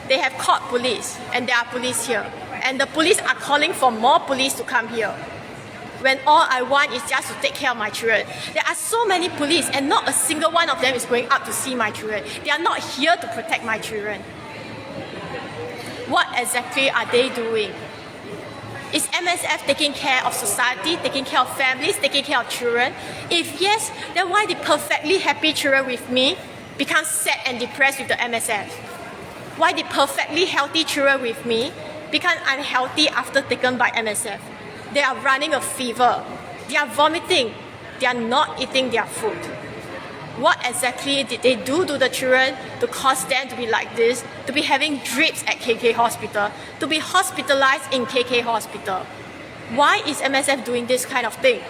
They have called police, and there are police here. And the police are calling for more police to come here, when all I want is just to take care of my children. There are so many police, and not a single one of them is going up to see my children. They are not here to protect my children. What exactly are they doing? Is MSF taking care of society, taking care of families, taking care of children? If yes, then why did perfectly happy children with me become sad and depressed with the MSF? Why did perfectly healthy children with me become unhealthy after taken by MSF? They are running a fever. They are vomiting. They are not eating their food. What exactly did they do to the children to cause them to be like this, to be having drips at KK hospital, to be hospitalized in KK hospital? Why is MSF doing this kind of thing?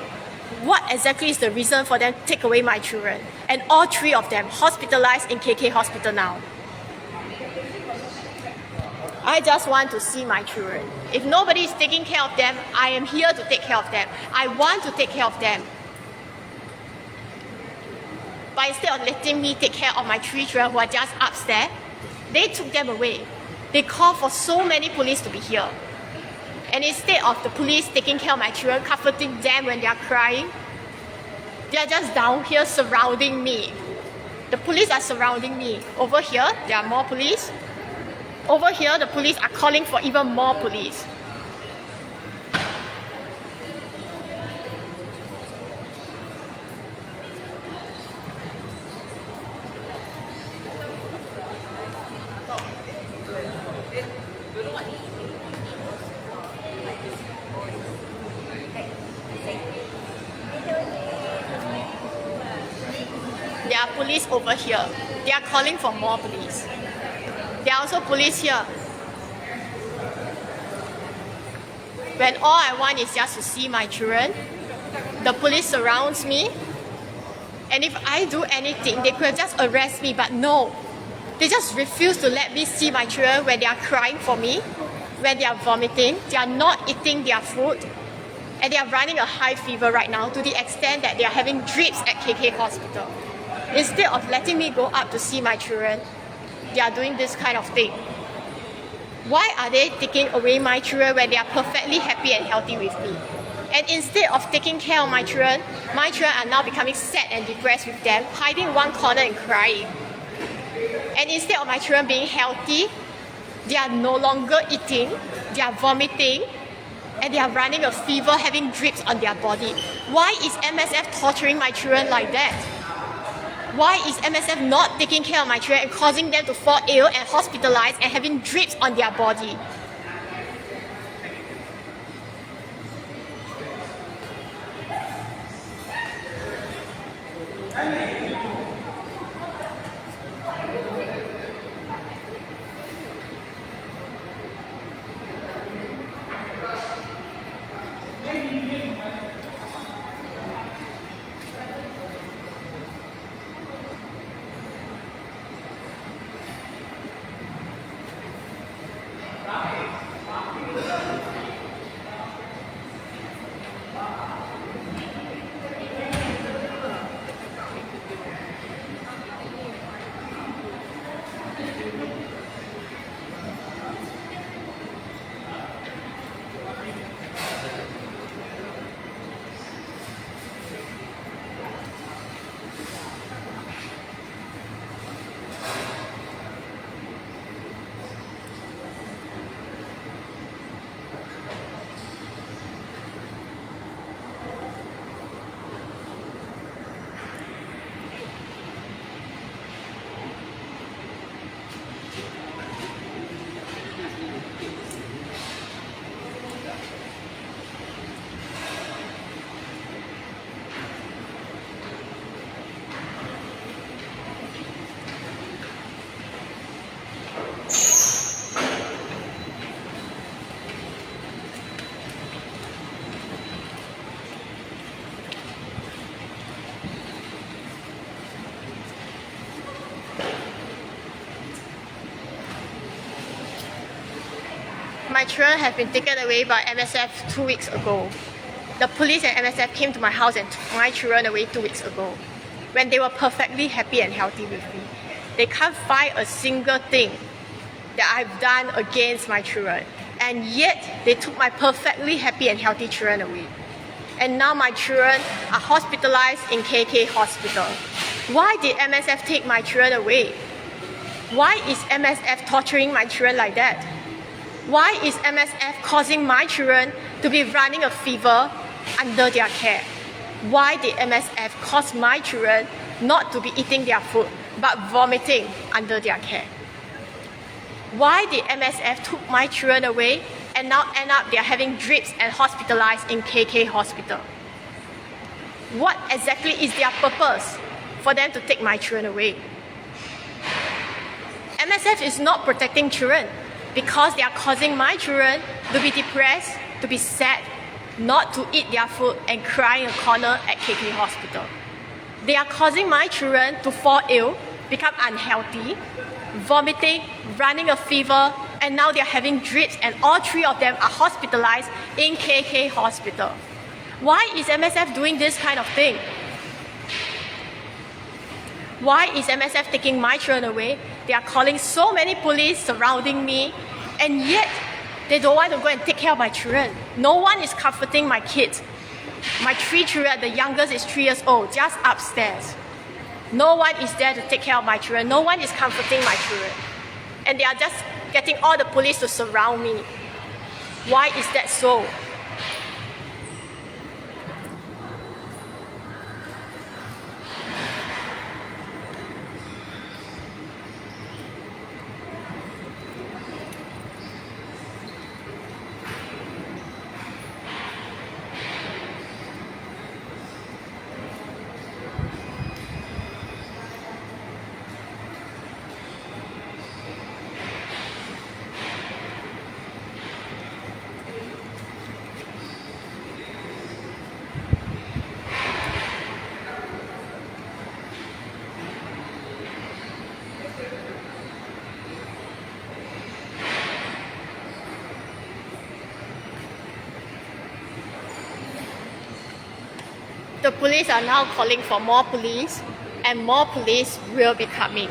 What exactly is the reason for them to take away my children? And all 3 of them hospitalized in KK hospital now. I just want to see my children. If nobody is taking care of them, I am here to take care of them. I want to take care of them. But instead of letting me take care of my 3 children who are just upstairs, they took them away. They called for so many police to be here. And instead of the police taking care of my children, comforting them when they are crying, they are just down here surrounding me. The police are surrounding me. Over here, there are more police. Over here, the police are calling for even more police. There are police over here. They are calling for more police. There are also police here. When all I want is just to see my children, the police surrounds me. And if I do anything, they could just arrest me, but no. They just refuse to let me see my children when they are crying for me, when they are vomiting, they are not eating their food, and they are running a high fever right now to the extent that they are having drips at KK hospital. Instead of letting me go up to see my children, they are doing this kind of thing. Why are they taking away my children when they are perfectly happy and healthy with me? And instead of taking care of my children are now becoming sad and depressed with them, hiding in one corner and crying. And instead of my children being healthy, they are no longer eating, they are vomiting, and they are running a fever, having drips on their body. Why is MSF torturing my children like that? Why is MSF not taking care of my children and causing them to fall ill and hospitalized and having drips on their body? My children have been taken away by MSF 2 weeks ago. The police and MSF came to my house and took my children away 2 weeks ago when they were perfectly happy and healthy with me. They can't find a single thing that I've done against my children, and yet they took my perfectly happy and healthy children away. And now my children are hospitalized in KK Hospital. Why did MSF take my children away? Why is MSF torturing my children like that? Why is MSF causing my children to be running a fever under their care? Why did MSF cause my children not to be eating their food but vomiting under their care? Why did MSF took my children away and now end up they're having drips and hospitalized in KK Hospital? What exactly is their purpose for them to take my children away? MSF is not protecting children because they are causing my children to be depressed, to be sad, not to eat their food and cry in a corner at KK Hospital. They are causing my children to fall ill, become unhealthy, vomiting, running a fever, and now they are having drips, and all three of them are hospitalized in KK Hospital. Why is MSF doing this kind of thing? Why is MSF taking my children away? They are calling so many police surrounding me, and yet they don't want to go and take care of my children. No one is comforting my kids. My 3 children, the youngest is 3 years old, just upstairs. No one is there to take care of my children. No one is comforting my children. And they are just getting all the police to surround me. Why is that so? The police are now calling for more police, and more police will be coming.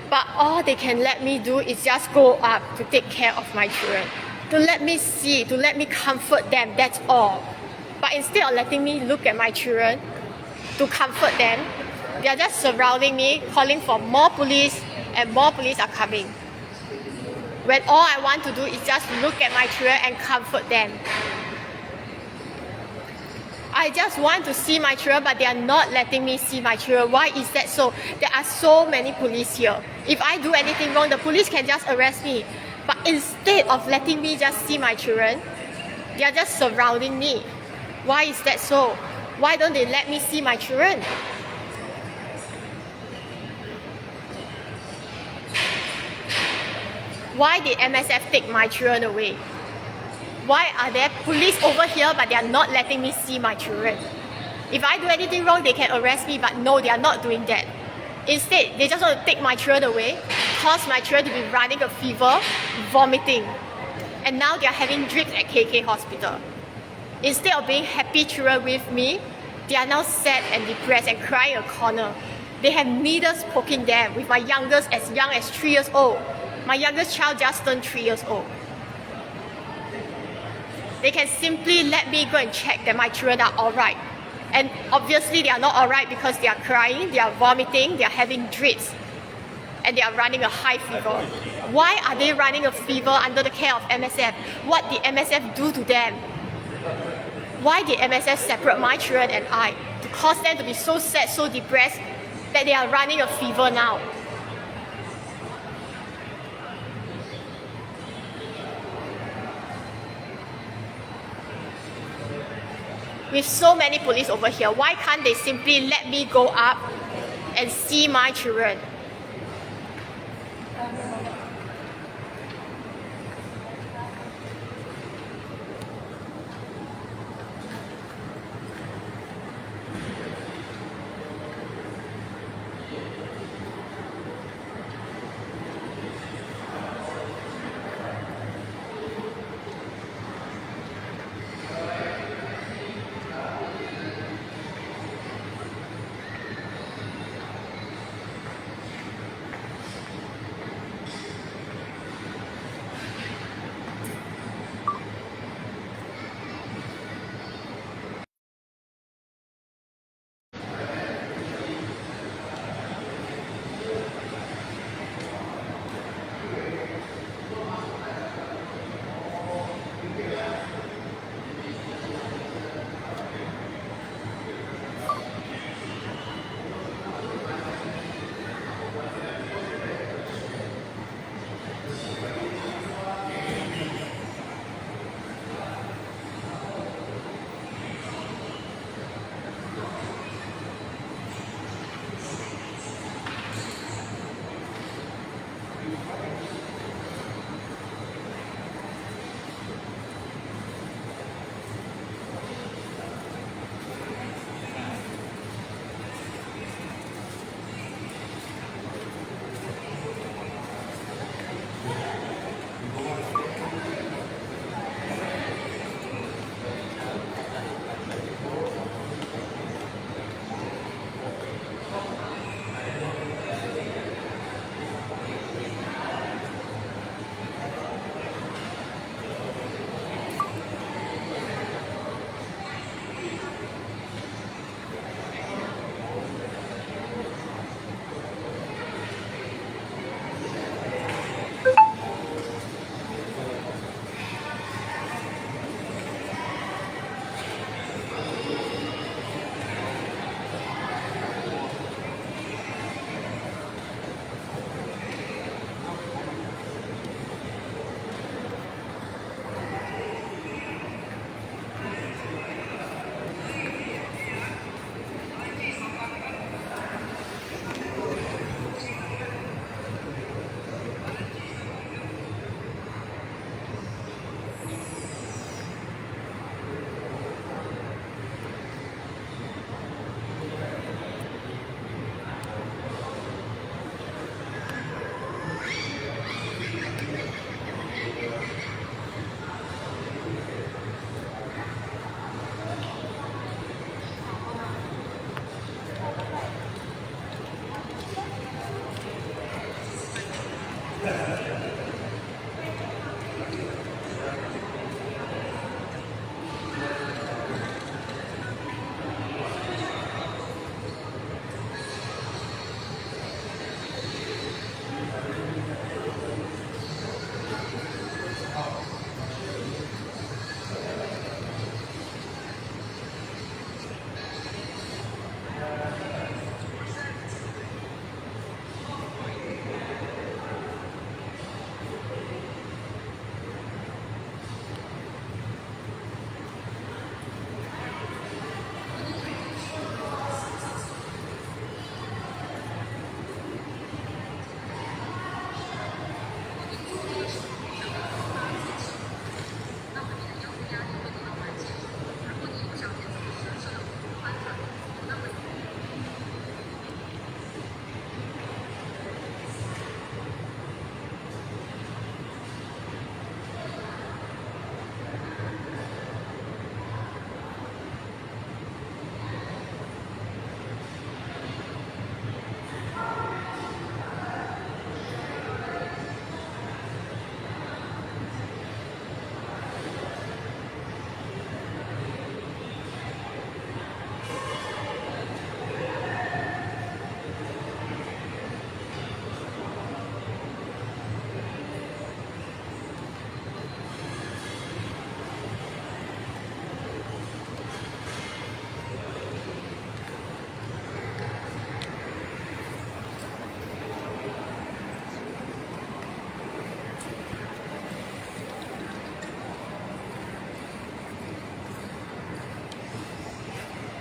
But all they can let me do is just go up to take care of my children, to let me see, to let me comfort them, that's all. But instead of letting me look at my children, to comfort them, they are just surrounding me, calling for more police, and more police are coming. When all I want to do is just look at my children and comfort them. I just want to see my children, but they are not letting me see my children. Why is that so? There are so many police here. If I do anything wrong, the police can just arrest me. But instead of letting me just see my children, they are just surrounding me. Why is that so? Why don't they let me see my children? Why did MSF take my children away? Why are there police over here but they are not letting me see my children? If I do anything wrong, they can arrest me, but no, they are not doing that. Instead, they just want to take my children away, cause my children to be running a fever, vomiting. And now they are having drips at KK hospital. Instead of being happy children with me, they are now sad and depressed and crying in a corner. They have needles poking them, with my youngest as young as 3 years old. My youngest child just turned 3 years old. They can simply let me go and check that my children are alright. And obviously they are not alright because they are crying, they are vomiting, they are having drips, and they are running a high fever. Why are they running a fever under the care of MSF? What did MSF do to them? Why did MSF separate my children and I to cause them to be so sad, so depressed that they are running a fever now? With so many police over here, why can't they simply let me go up and see my children?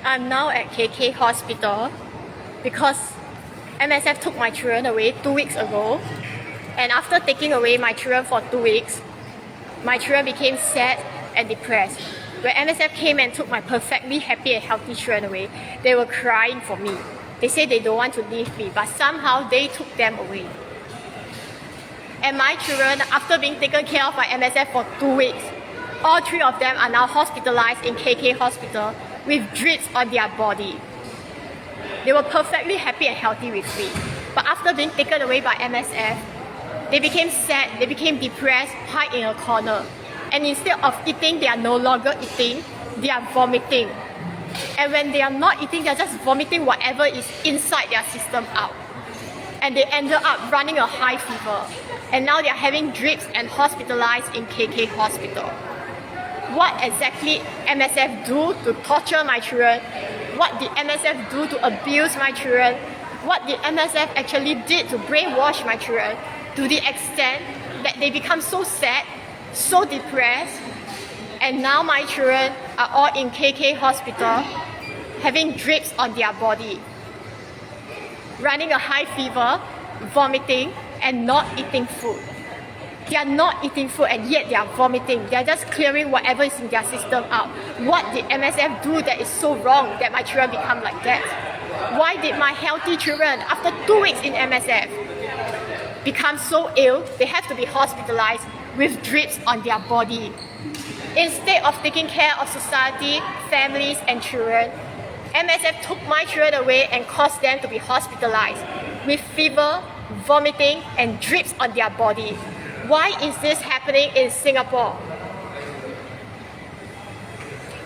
I'm now at KK Hospital because MSF took my children away 2 weeks ago, and after taking away my children for 2 weeks, my children became sad and depressed. When MSF came and took my perfectly happy and healthy children away, they were crying for me. They say they don't want to leave me, but somehow they took them away. And my children, after being taken care of by MSF for 2 weeks, all 3 of them are now hospitalized in KK Hospital with drips on their body. They were perfectly happy and healthy with me. But after being taken away by MSF, they became sad, they became depressed, hide in a corner. And instead of eating, they are no longer eating, they are vomiting. And when they are not eating, they are just vomiting whatever is inside their system out. And they ended up running a high fever. And now they are having drips and hospitalized in KK Hospital. What exactly MSF do to torture my children? What did MSF do to abuse my children? What did MSF actually did to brainwash my children to the extent that they become so sad, so depressed, and now my children are all in KK Hospital having drips on their body, running a high fever, vomiting, and not eating food. They are not eating food and yet they are vomiting. They are just clearing whatever is in their system out. What did MSF do that is so wrong that my children become like that? Why did my healthy children, after 2 weeks in MSF, become so ill they have to be hospitalized with drips on their body? Instead of taking care of society, families and children, MSF took my children away and caused them to be hospitalized with fever, vomiting and drips on their body. Why is this happening in Singapore?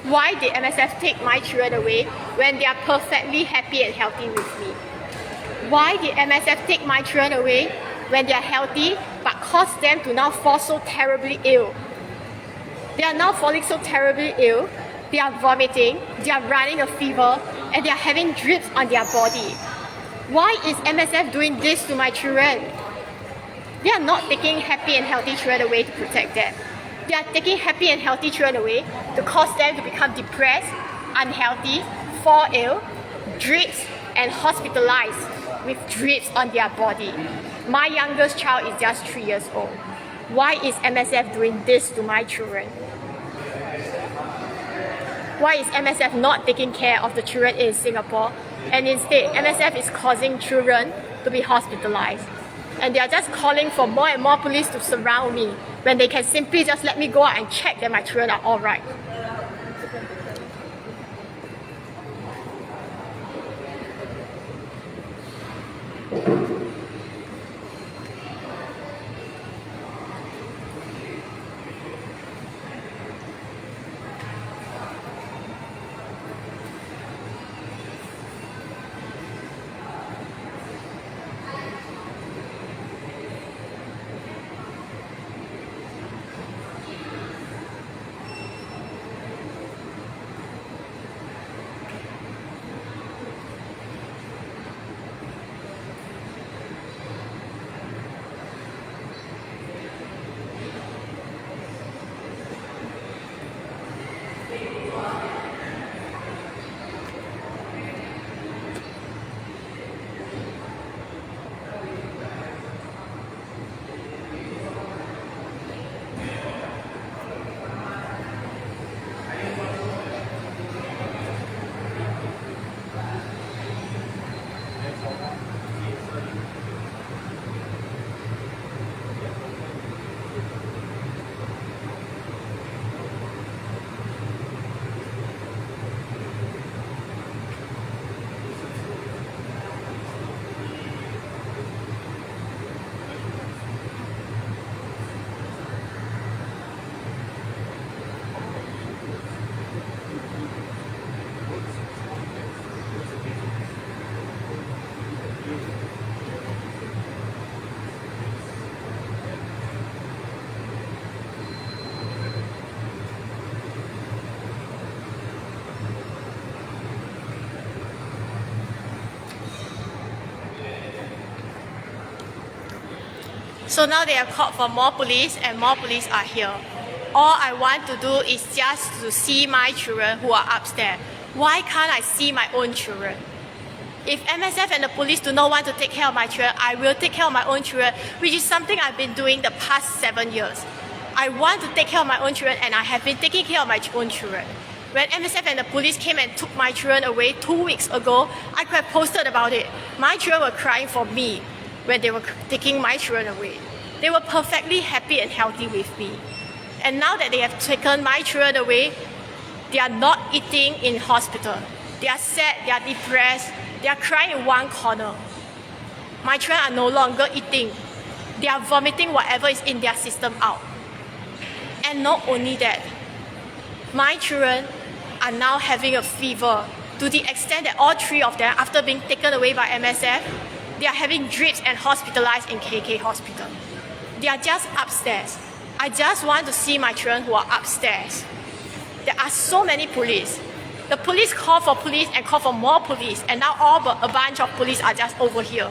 Why did MSF take my children away when they are perfectly happy and healthy with me? Why did MSF take my children away when they are healthy but cause them to now fall so terribly ill? They are now falling so terribly ill, they are vomiting, they are running a fever, and they are having drips on their body. Why is MSF doing this to my children? They are not taking happy and healthy children away to protect them. They are taking happy and healthy children away to cause them to become depressed, unhealthy, fall ill, drips, and hospitalized with drips on their body. My youngest child is just 3 years old. Why is MSF doing this to my children? Why is MSF not taking care of the children in Singapore, and instead MSF is causing children to be hospitalized? And they are just calling for more and more police to surround me when they can simply just let me go out and check that my children are all right. So now they have called for more police and more police are here. All I want to do is just to see my children who are upstairs. Why can't I see my own children? If MSF and the police do not want to take care of my children, I will take care of my own children, which is something I've been doing the past 7 years. I want to take care of my own children and I have been taking care of my own children. When MSF and the police came and took my children away 2 weeks ago, I could have posted about it. My children were crying for me when they were taking my children away. They were perfectly happy and healthy with me. And now that they have taken my children away, they are not eating in hospital. They are sad, they are depressed, they are crying in one corner. My children are no longer eating. They are vomiting whatever is in their system out. And not only that, my children are now having a fever to the extent that all 3 of them, after being taken away by MSF, they are having drips and hospitalized in KK hospital. They are just upstairs. I just want to see my children who are upstairs. There are so many police. The police call for police and call for more police, and now a bunch of police are just over here.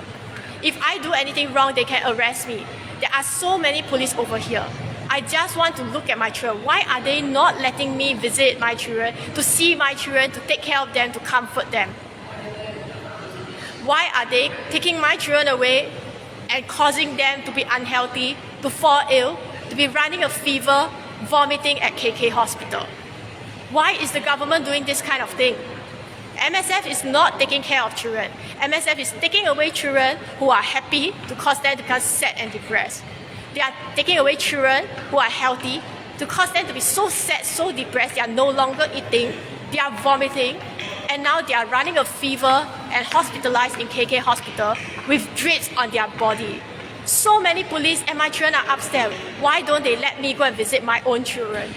If I do anything wrong, they can arrest me. There are so many police over here. I just want to look at my children. Why are they not letting me visit my children, to see my children, to take care of them, to comfort them? Why are they taking my children away and causing them to be unhealthy, to fall ill, to be running a fever, vomiting at KK hospital? Why is the government doing this kind of thing? MSF is not taking care of children. MSF is taking away children who are happy to cause them to become sad and depressed. They are taking away children who are healthy to cause them to be so sad, so depressed, they are no longer eating, they are vomiting, and now they are running a fever and hospitalized in KK hospital with drips on their body. So many police and my children are upstairs. Why don't they let me go and visit my own children?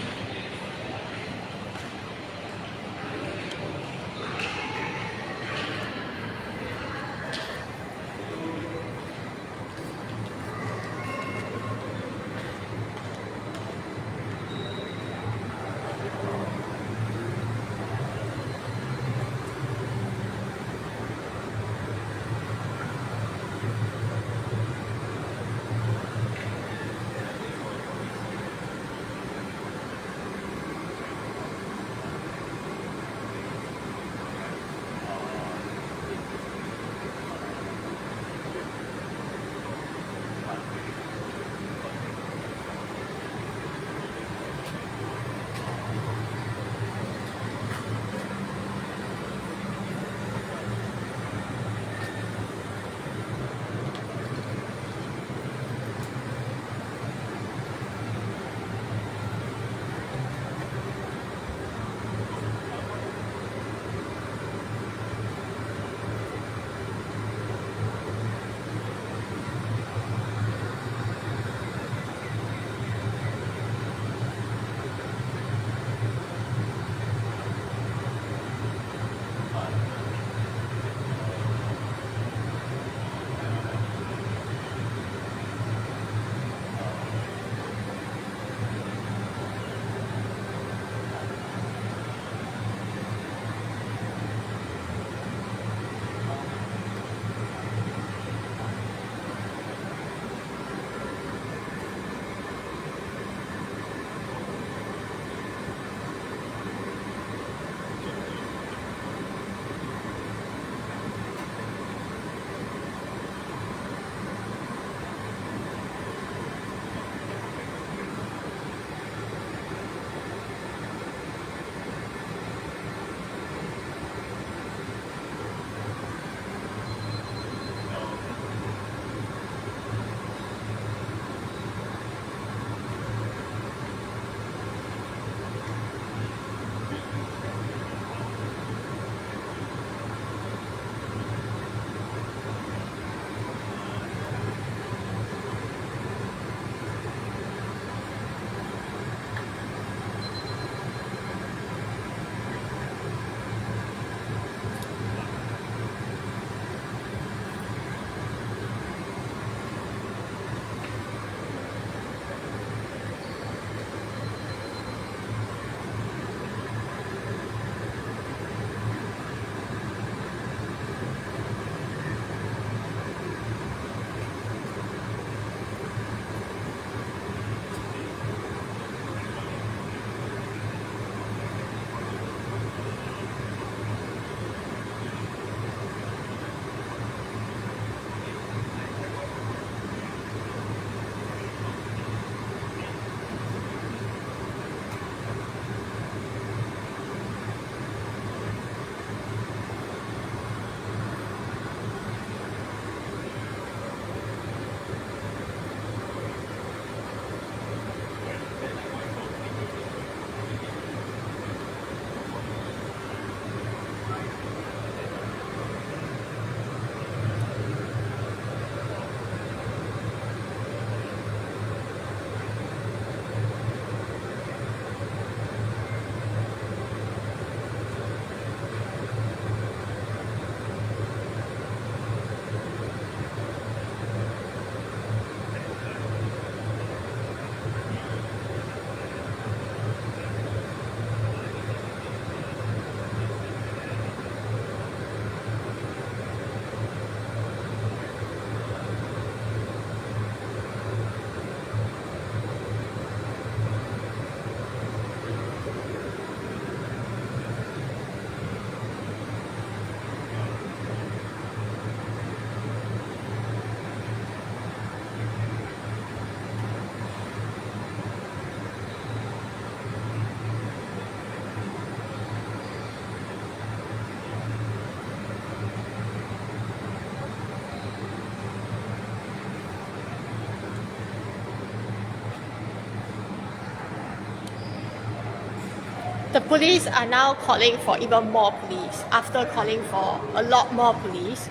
The police are now calling for even more police after calling for a lot more police.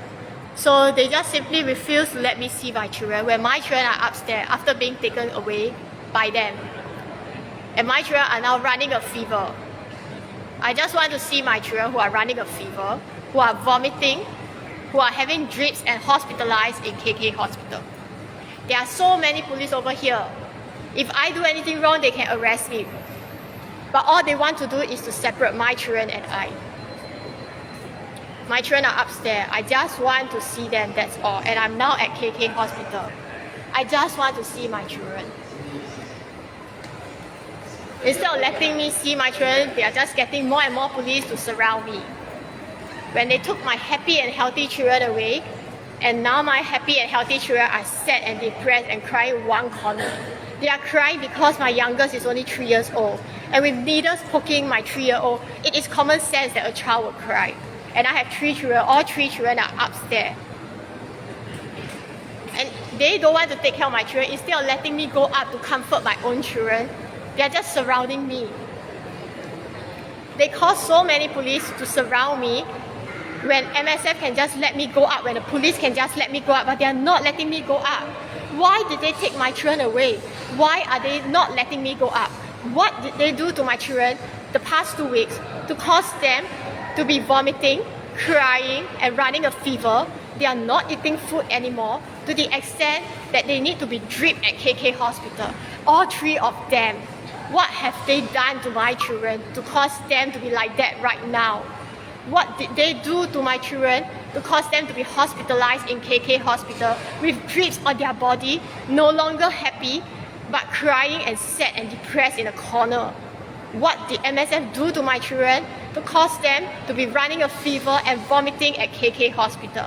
So they just simply refuse to let me see my children when my children are upstairs after being taken away by them. And my children are now running a fever. I just want to see my children who are running a fever, who are vomiting, who are having drips and hospitalized in KK hospital. There are so many police over here. If I do anything wrong, they can arrest me. But all they want to do is to separate my children and I. My children are upstairs. I just want to see them, that's all. And I'm now at KK hospital. I just want to see my children. Instead of letting me see my children, they are just getting more and more police to surround me. When they took my happy and healthy children away, and now my happy and healthy children are sad and depressed and crying in one corner. They are crying because my youngest is only 3 years old. And with needles poking my 3-year-old, it is common sense that a child will cry. And I have 3 children, all 3 children are upstairs. And they don't want to take care of my children. Instead of letting me go up to comfort my own children, they are just surrounding me. They call so many police to surround me when MSF can just let me go up, when the police can just let me go up, but they are not letting me go up. Why did they take my children away? Why are they not letting me go up? What did they do to my children the past 2 weeks to cause them to be vomiting, crying, and running a fever? They are not eating food anymore to the extent that they need to be dripped at KK hospital. All 3 of them. What have they done to my children to cause them to be like that right now? What did they do to my children to cause them to be hospitalized in KK hospital with drips on their body, no longer happy, but crying and sad and depressed in a corner? What did MSF do to my children to cause them to be running a fever and vomiting at KK hospital?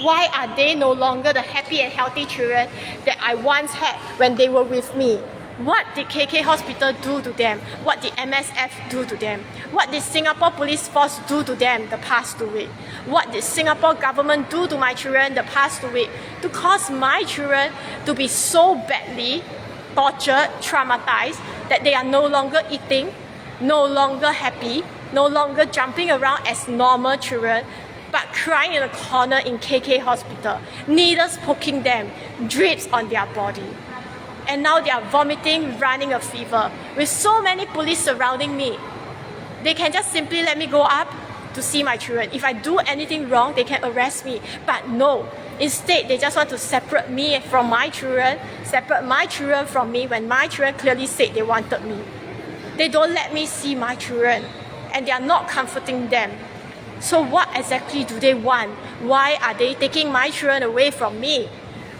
Why are they no longer the happy and healthy children that I once had when they were with me? What did KK Hospital do to them? What did MSF do to them? What did Singapore Police Force do to them the past 2 weeks? What did Singapore government do to my children the past 2 weeks to cause my children to be so badly tortured, traumatized, that they are no longer eating, no longer happy, no longer jumping around as normal children, but crying in a corner in KK Hospital, needles poking them, drips on their body? And now they are vomiting, running a fever, with so many police surrounding me. They can just simply let me go up to see my children. If I do anything wrong, they can arrest me. But no, instead they just want to separate me from my children, separate my children from me when my children clearly said they wanted me. They don't let me see my children, and they are not comforting them. So what exactly do they want? Why are they taking my children away from me?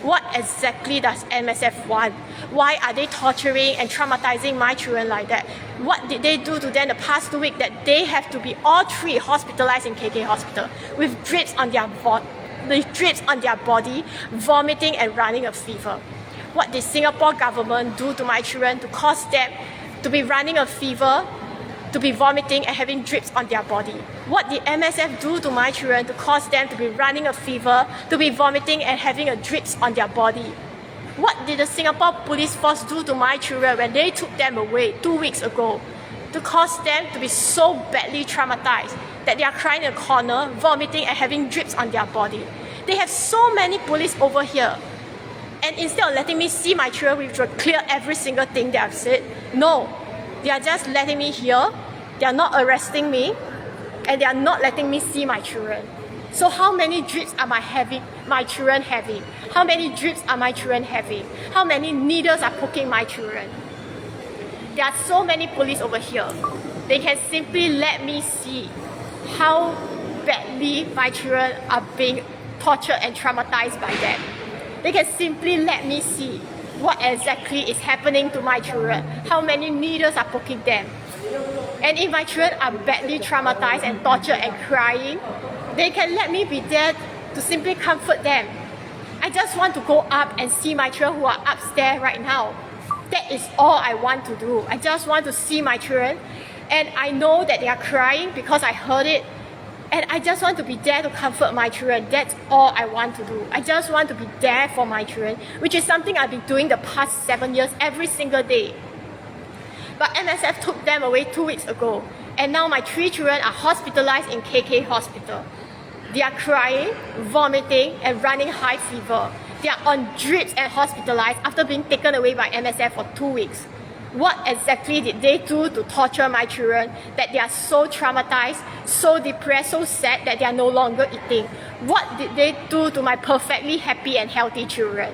What exactly does MSF want? Why are they torturing and traumatizing my children like that? What did they do to them the past 2 weeks that they have to be all 3 hospitalized in KK hospital with drips on their body, vomiting and running a fever? What did Singapore government do to my children to cause them to be running a fever, to be vomiting and having drips on their body? What did MSF do to my children to cause them to be running a fever, to be vomiting and having a drips on their body? What did the Singapore Police Force do to my children when they took them away 2 weeks ago to cause them to be so badly traumatized that they are crying in a corner, vomiting and having drips on their body? They have so many police over here. And instead of letting me see my children, which will clear every single thing that I've said, no. They are just letting me hear, they are not arresting me, and they are not letting me see my children. So how many drips are my children having? How many drips are my children having? How many needles are poking my children? There are so many police over here. They can simply let me see how badly my children are being tortured and traumatized by them. They can simply let me see what exactly is happening to my children, how many needles are poking them. And if my children are badly traumatized and tortured and crying, they can let me be there to simply comfort them. I just want to go up and see my children who are upstairs right now. That is all I want to do. I just want to see my children, and I know that they are crying because I heard it. And I just want to be there to comfort my children. That's all I want to do. I just want to be there for my children, which is something I've been doing the past 7 years every single day. But MSF took them away 2 weeks ago. And now my 3 children are hospitalized in KK hospital. They are crying, vomiting, and running high fever. They are on drips and hospitalized after being taken away by MSF for 2 weeks. What exactly did they do to torture my children that they are so traumatized, so depressed, so sad that they are no longer eating? What did they do to my perfectly happy and healthy children?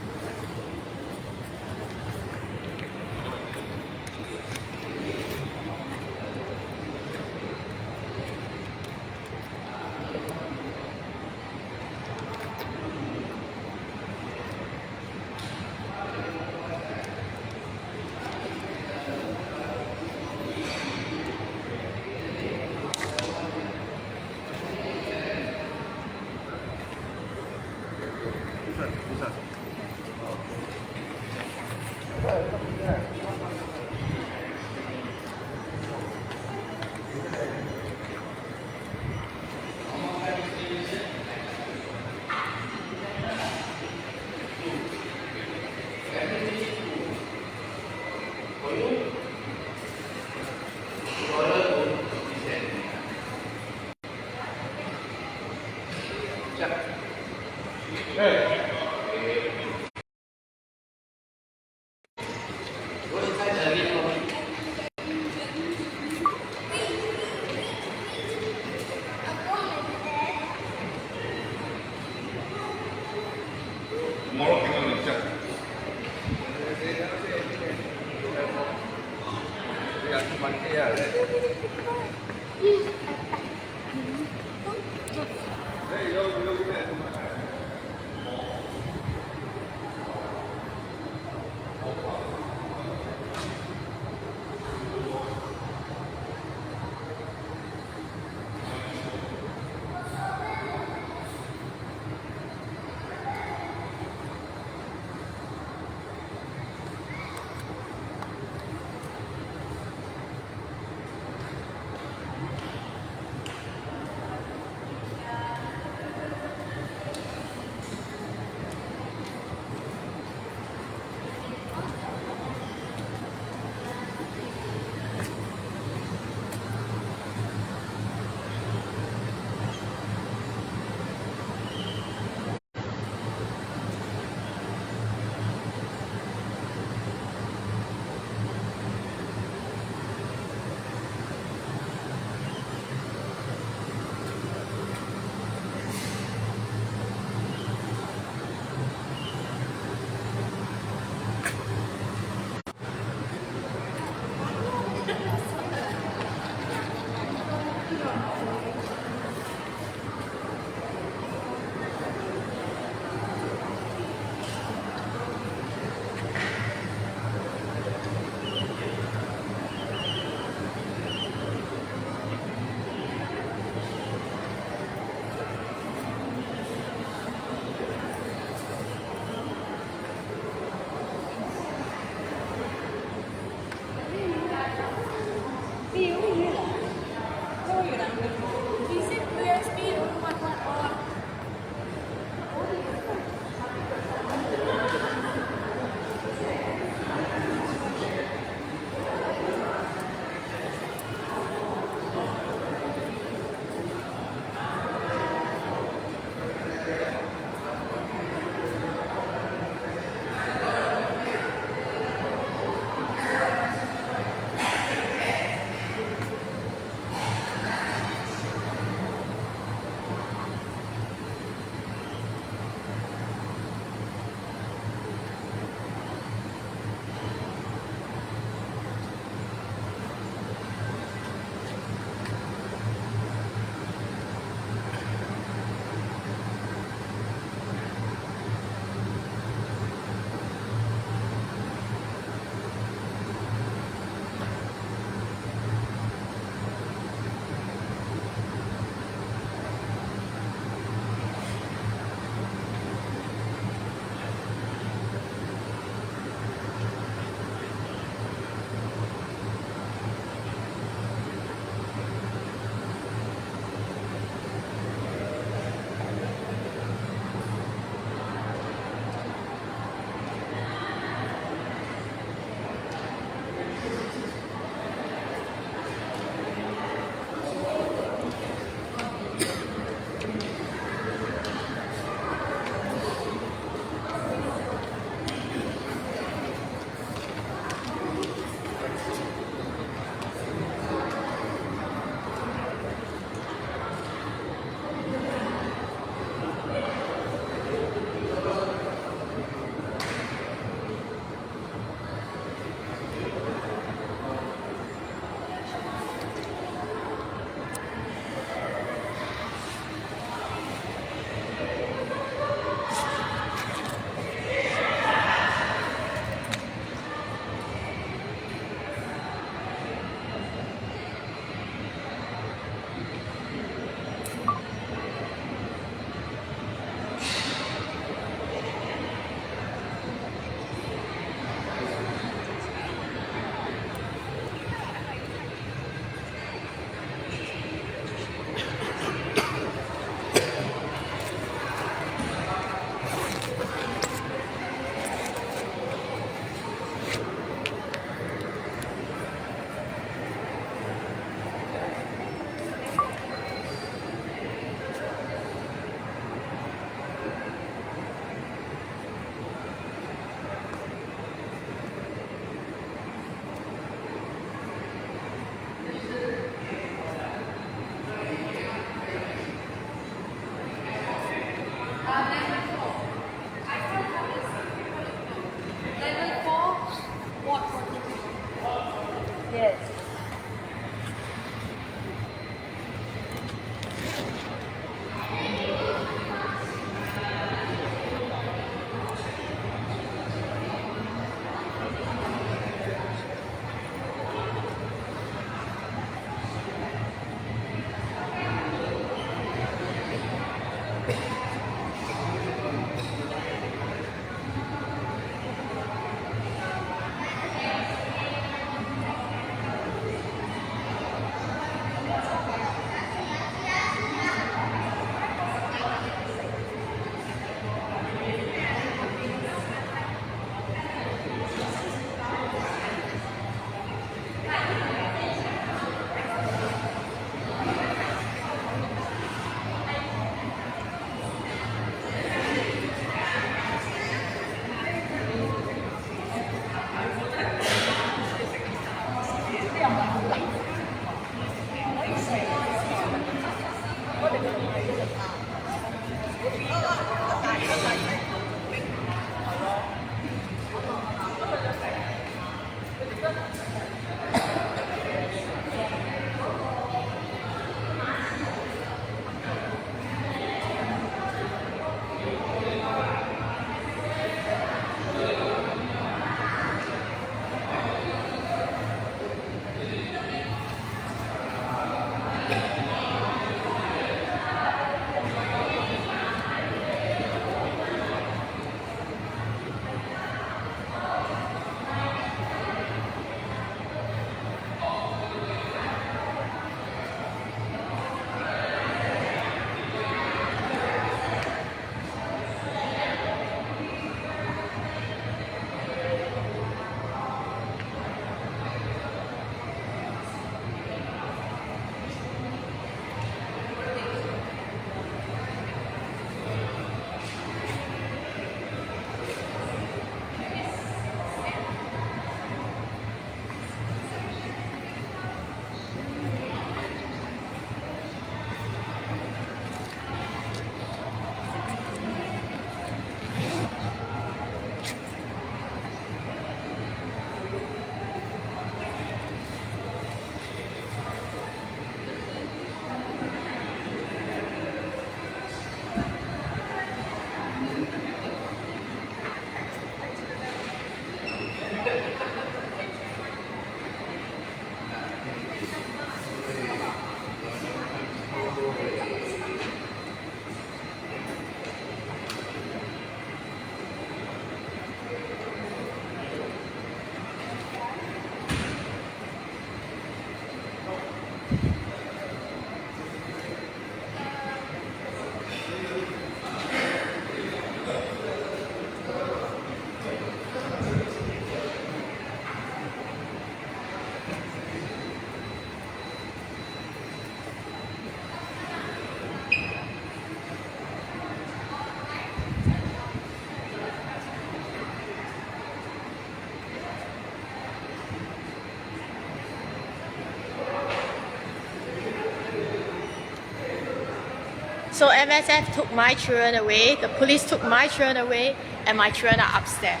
So MSF took my children away, the police took my children away, and my children are upstairs.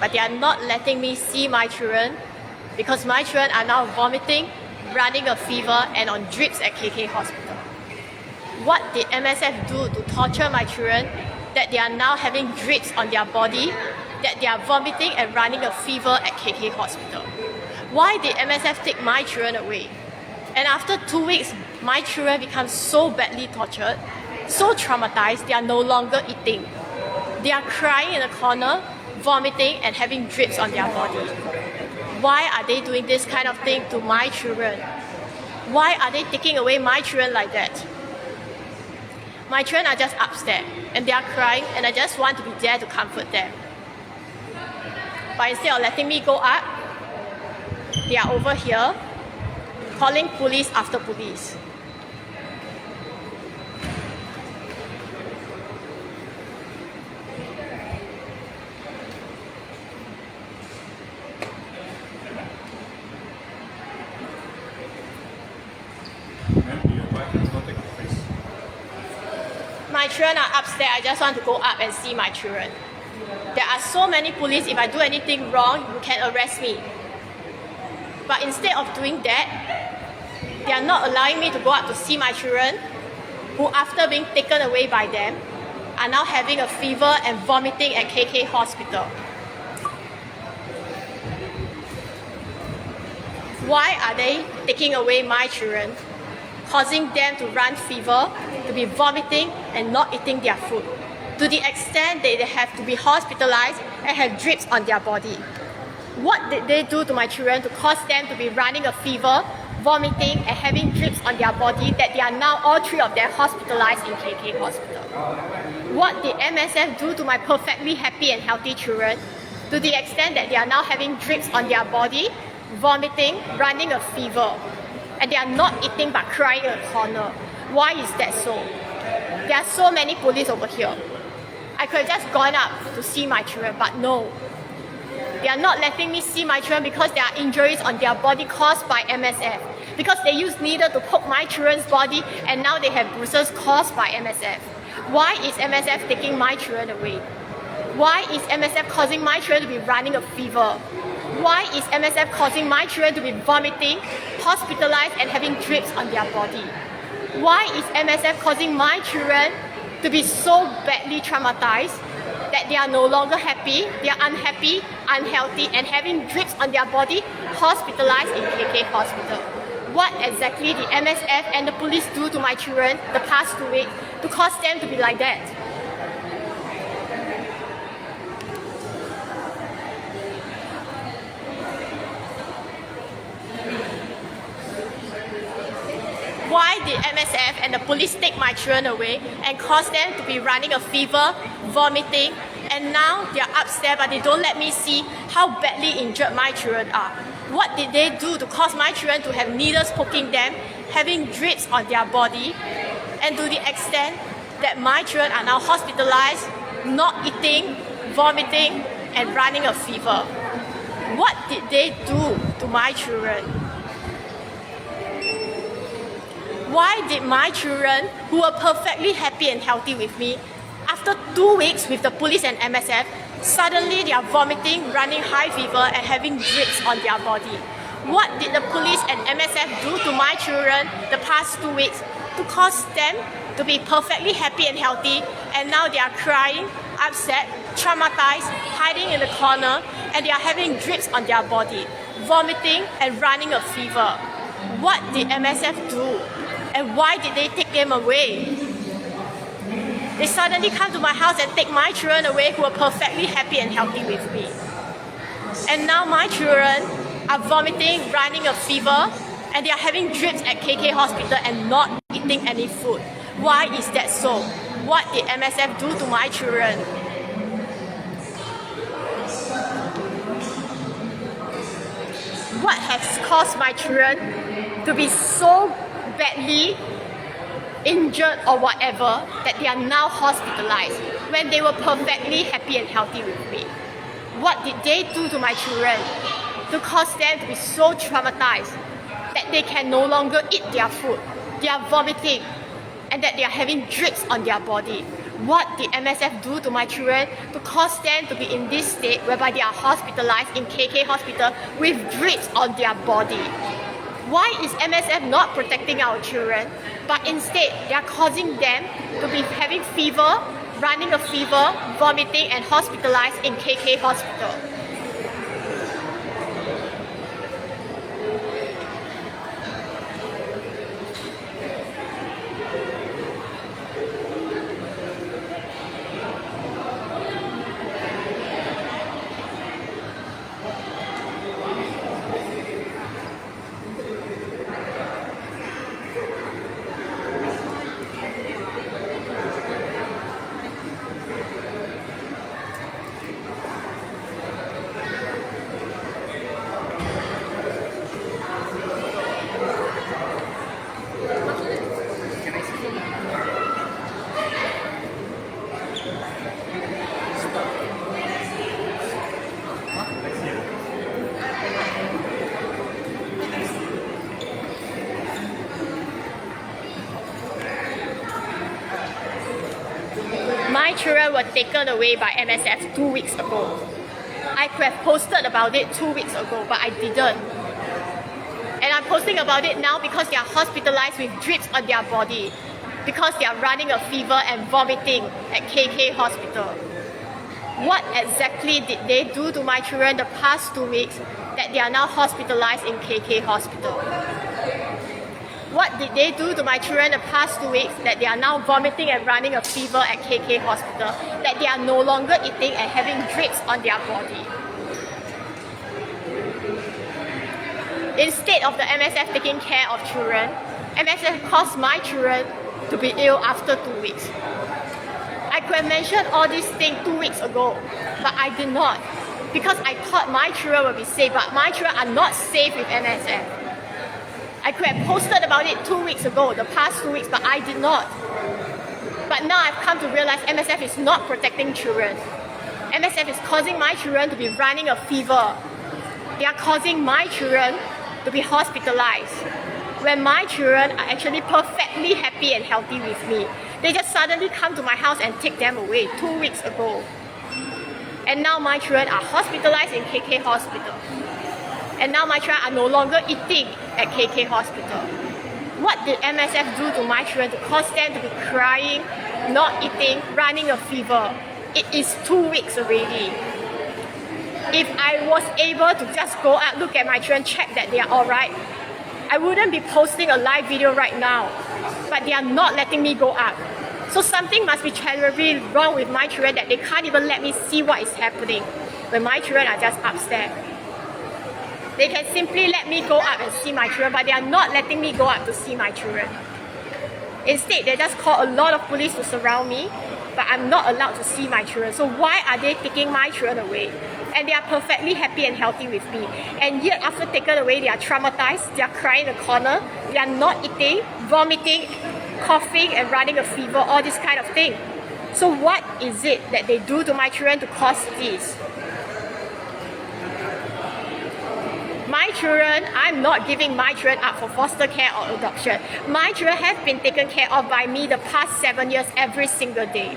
But they are not letting me see my children because my children are now vomiting, running a fever, and on drips at KK Hospital. What did MSF do to torture my children that they are now having drips on their body, that they are vomiting and running a fever at KK Hospital? Why did MSF take my children away? And after 2 weeks, my children become so badly tortured, so traumatized, they are no longer eating. They are crying in a corner, vomiting and having drips on their body. Why are they doing this kind of thing to my children? Why are they taking away my children like that? My children are just upstairs and they are crying and I just want to be there to comfort them. But instead of letting me go up, they are over here calling police after police. My children are upstairs, I just want to go up and see my children. There are so many police, if I do anything wrong, you can arrest me. But instead of doing that, they are not allowing me to go up to see my children, who after being taken away by them, are now having a fever and vomiting at KK Hospital. Why are they taking away my children, causing them to run fever, to be vomiting and not eating their food, to the extent that they have to be hospitalized and have drips on their body? What did they do to my children to cause them to be running a fever, vomiting and having drips on their body that they are now all three of them hospitalized in KK Hospital? What did MSF do to my perfectly happy and healthy children to the extent that they are now having drips on their body, vomiting, running a fever, and they are not eating but crying in a corner? Why is that so? There are so many police over here. I could have just gone up to see my children, but no. They are not letting me see my children because there are injuries on their body caused by MSF. Because they used needle to poke my children's body and now they have bruises caused by MSF. Why is MSF taking my children away? Why is MSF causing my children to be running a fever? Why is MSF causing my children to be vomiting, hospitalized and having drips on their body? Why is MSF causing my children to be so badly traumatized that they are no longer happy, they are unhappy, unhealthy and having drips on their body, hospitalized in KK Hospital? What exactly did MSF and the police do to my children the past 2 weeks to cause them to be like that? Why did MSF and the police take my children away and cause them to be running a fever, vomiting, and now they are upstairs but they don't let me see how badly injured my children are? What did they do to cause my children to have needles poking them, having drips on their body, and to the extent that my children are now hospitalized, not eating, vomiting, and running a fever? What did they do to my children? Why did my children, who were perfectly happy and healthy with me, after 2 weeks with the police and MSF, suddenly they are vomiting, running high fever and having drips on their body? What did the police and MSF do to my children the past 2 weeks to cause them to be perfectly happy and healthy and now they are crying, upset, traumatized, hiding in the corner and they are having drips on their body, vomiting and running a fever? What did MSF do? And why did they take them away? They suddenly come to my house and take my children away who are perfectly happy and healthy with me. And now my children are vomiting, running a fever, and they are having drips at KK Hospital and not eating any food. Why is that so? What did MSF do to my children? What has caused my children to be so badly injured or whatever that they are now hospitalized when they were perfectly happy and healthy with me? What did they do to my children to cause them to be so traumatized that they can no longer eat their food? They are vomiting and that they are having drips on their body. What did MSF do to my children to cause them to be in this state whereby they are hospitalized in KK hospital with drips on their body? Why is MSF not protecting our children, but instead they are causing them to be having fever, running a fever, vomiting and hospitalized in KK hospital? My children were taken away by MSF 2 weeks ago. I could have posted about it 2 weeks ago, but I didn't. And I'm posting about it now because they are hospitalized with drips on their body, because they are running a fever and vomiting at KK hospital. What exactly did they do to my children the past 2 weeks that they are now hospitalized in KK hospital? What did they do to my children the past 2 weeks that they are now vomiting and running a fever at KK hospital, that they are no longer eating and having drips on their body? Instead of the MSF taking care of children, MSF caused my children to be ill after 2 weeks. I could have mentioned all these things 2 weeks ago, but I did not, because I thought my children would be safe, but my children are not safe with MSF. I could have posted about it 2 weeks ago, the past 2 weeks, but I did not. But now I've come to realize MSF is not protecting children. MSF is causing my children to be running a fever. They are causing my children to be hospitalized, when my children are actually perfectly happy and healthy with me. They just suddenly come to my house and take them away 2 weeks ago. And now my children are hospitalized in KK hospital. And now my children are no longer eating at KK hospital. What did MSF do to my children to cause them to be crying, not eating, running a fever? It is 2 weeks already. If I was able to just go out, look at my children, check that they are alright, I wouldn't be posting a live video right now. But they are not letting me go out. So something must be terribly wrong with my children that they can't even let me see what is happening when my children are just upstairs. They can simply let me go up and see my children, but they are not letting me go up to see my children. Instead, they just call a lot of police to surround me, but I'm not allowed to see my children. So why are they taking my children away? And they are perfectly happy and healthy with me. And yet after taken away, they are traumatized, they are crying in the corner, they are not eating, vomiting, coughing and running a fever, all this kind of thing. So what is it that they do to my children to cause this? My children, I'm not giving my children up for foster care or adoption. My children have been taken care of by me the past 7 years every single day.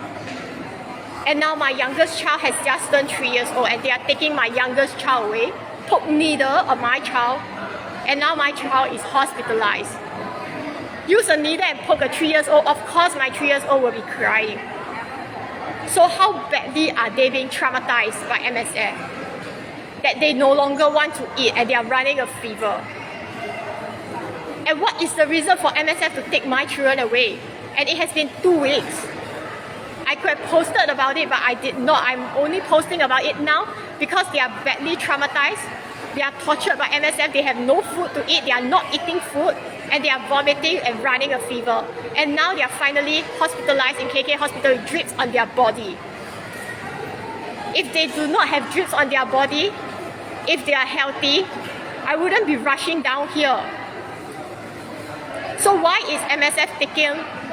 And now my youngest child has just turned 3 years old and they are taking my youngest child away, poke needle on my child, and now my child is hospitalized. Use a needle and poke a 3 years old, of course my 3 years old will be crying. So how badly are they being traumatized by MSF? That they no longer want to eat and they are running a fever. And what is the reason for MSF to take my children away? And it has been 2 weeks. I could have posted about it, but I did not. I'm only posting about it now because they are badly traumatized. They are tortured by MSF. They have no food to eat. They are not eating food. And they are vomiting and running a fever. And now they are finally hospitalized in KK hospital with drips on their body. If they do not have drips on their body, if they are healthy, I wouldn't be rushing down here. So why is MSF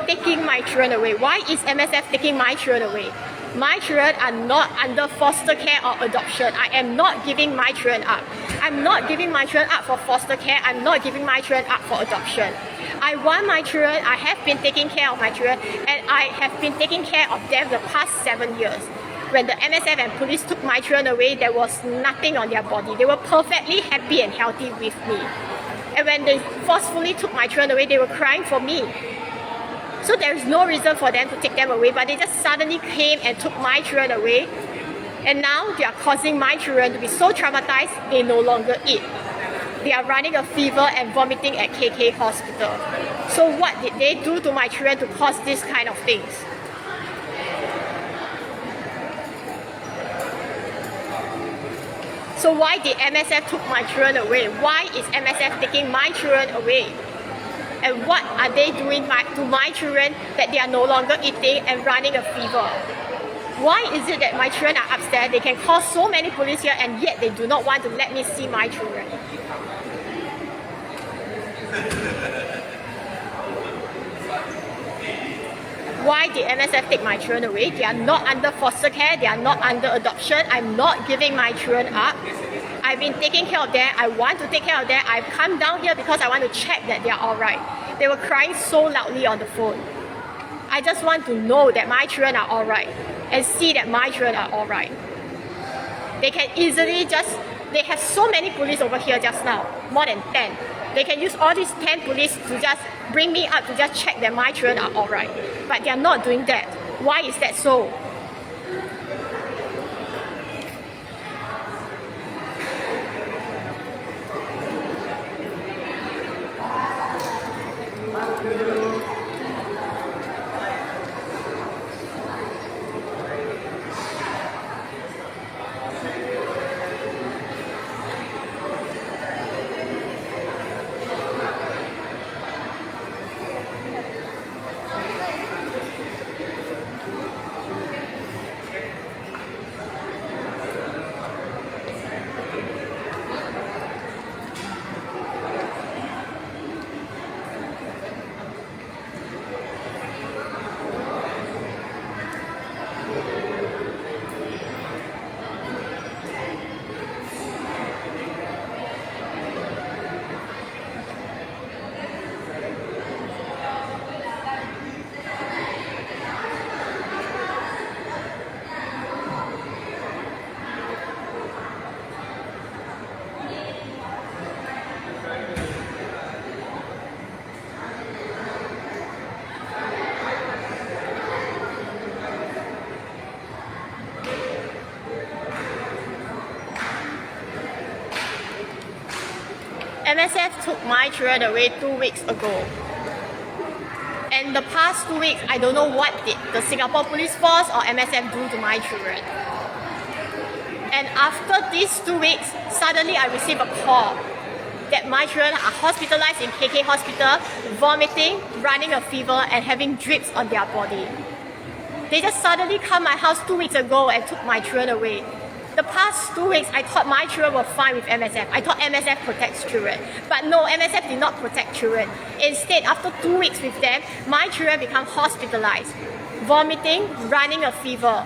taking my children away? Why is MSF taking my children away? My children are not under foster care or adoption. I am not giving my children up. I'm not giving my children up for foster care. I'm not giving my children up for adoption. I want my children, I have been taking care of my children, and I have been taking care of them the past 7 years. When the MSF and police took my children away, there was nothing on their body. They were perfectly happy and healthy with me. And when they forcefully took my children away, they were crying for me. So there is no reason for them to take them away, but they just suddenly came and took my children away. And now they are causing my children to be so traumatized, they no longer eat. They are running a fever and vomiting at KK hospital. So what did they do to my children to cause this kind of things? So why did MSF took my children away? Why is MSF taking my children away? And what are they doing to my children that they are no longer eating and running a fever? Why is it that my children are upstairs, they can call so many police here, and yet they do not want to let me see my children? Why did MSF take my children away? They are not under foster care, they are not under adoption. I'm not giving my children up. I've been taking care of them. I want to take care of them. I've come down here because I want to check that they are alright. They were crying so loudly on the phone. I just want to know that my children are alright and see that my children are alright. They can easily they have so many police over here just now, more than 10. They can use all these 10 police to just bring me up to just check that my children are alright. But they are not doing that. Why is that so? MSF took my children away 2 weeks ago. And the past 2 weeks, I don't know what did the Singapore Police Force or MSF do to my children. And after these 2 weeks, suddenly I received a call that my children are hospitalized in KK hospital, vomiting, running a fever, and having drips on their body. They just suddenly come to my house 2 weeks ago and took my children away. The past 2 weeks, I thought my children were fine with MSF. I thought MSF protects children. But no, MSF did not protect children. Instead, after 2 weeks with them, my children become hospitalized, vomiting, running a fever.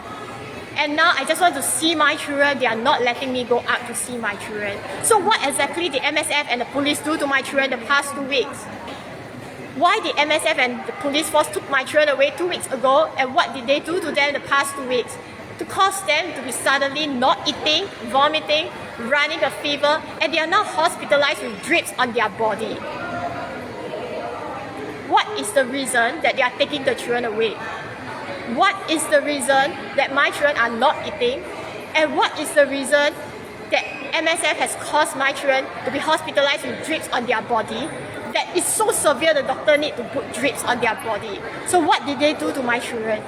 And now I just want to see my children. They are not letting me go out to see my children. So what exactly did MSF and the police do to my children the past 2 weeks? Why did MSF and the police force took my children away 2 weeks ago, and what did they do to them the past 2 weeks? To cause them to be suddenly not eating, vomiting, running a fever, and they are now hospitalized with drips on their body. What is the reason that they are taking the children away? What is the reason that my children are not eating? And what is the reason that MSF has caused my children to be hospitalized with drips on their body? That is so severe the doctor need to put drips on their body. So what did they do to my children?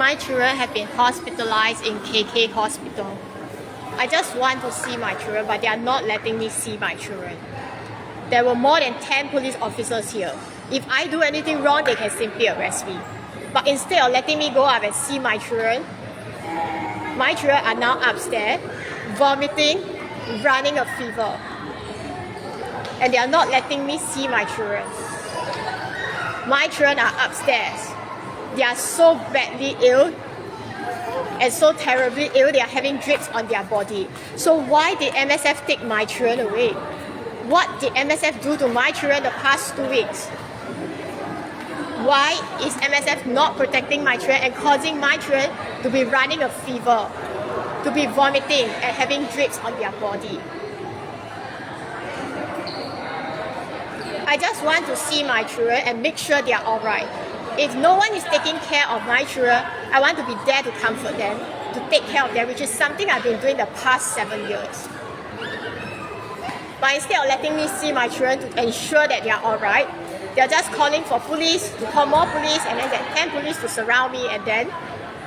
my children have been hospitalized in KK hospital. I just want to see my children, but they are not letting me see my children. There were more than 10 police officers here. If I do anything wrong, they can simply arrest me. But instead of letting me go up and see my children are now upstairs, vomiting, running a fever. And they are not letting me see my children. My children are upstairs. They are so badly ill and so terribly ill, they are having drips on their body. So why did MSF take my children away? What did MSF do to my children the past 2 weeks? Why is MSF not protecting my children and causing my children to be running a fever, to be vomiting and having drips on their body? I just want to see my children and make sure they are alright. If no one is taking care of my children, I want to be there to comfort them, to take care of them, which is something I've been doing the past 7 years. But instead of letting me see my children to ensure that they are alright, they're just calling for police, to call more police, and then get 10 police to surround me, and then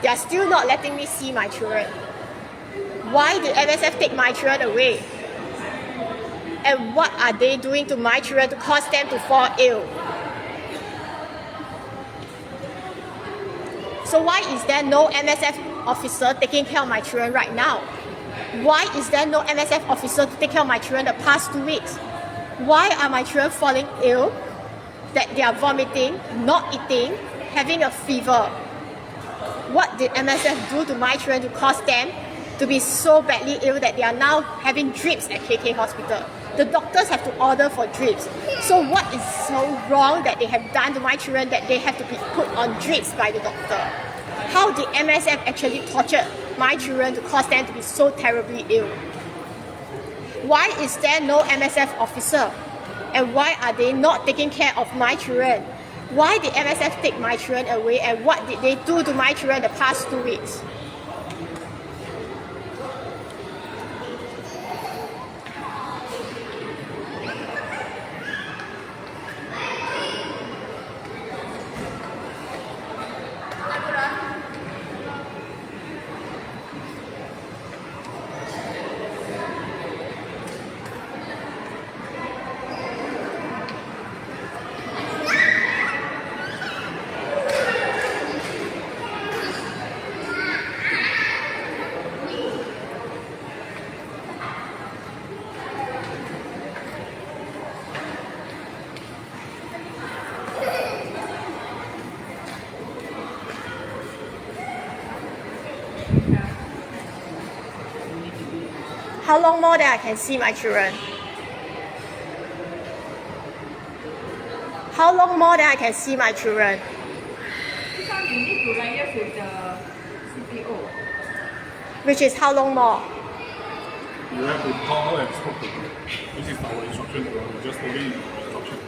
they're still not letting me see my children. Why did MSF take my children away? And what are they doing to my children to cause them to fall ill? So why is there no MSF officer taking care of my children right now? Why is there no MSF officer to take care of my children the past 2 weeks? Why are my children falling ill? That they are vomiting, not eating, having a fever. What did MSF do to my children to cause them to be so badly ill that they are now having drips at KK hospital? The doctors have to order for drips. So what is so wrong that they have done to my children that they have to be put on drips by the doctor? How did MSF actually torture my children to cause them to be so terribly ill? Why is there no MSF officer? And why are they not taking care of my children? Why did MSF take my children away, and what did they do to my children the past 2 weeks? How long more that I can see my children? How long more that I can see my children? This one you need to liaise with the CPO. Which is how long more? You have to call her and talk to her. This is our instruction. We just follow instruction.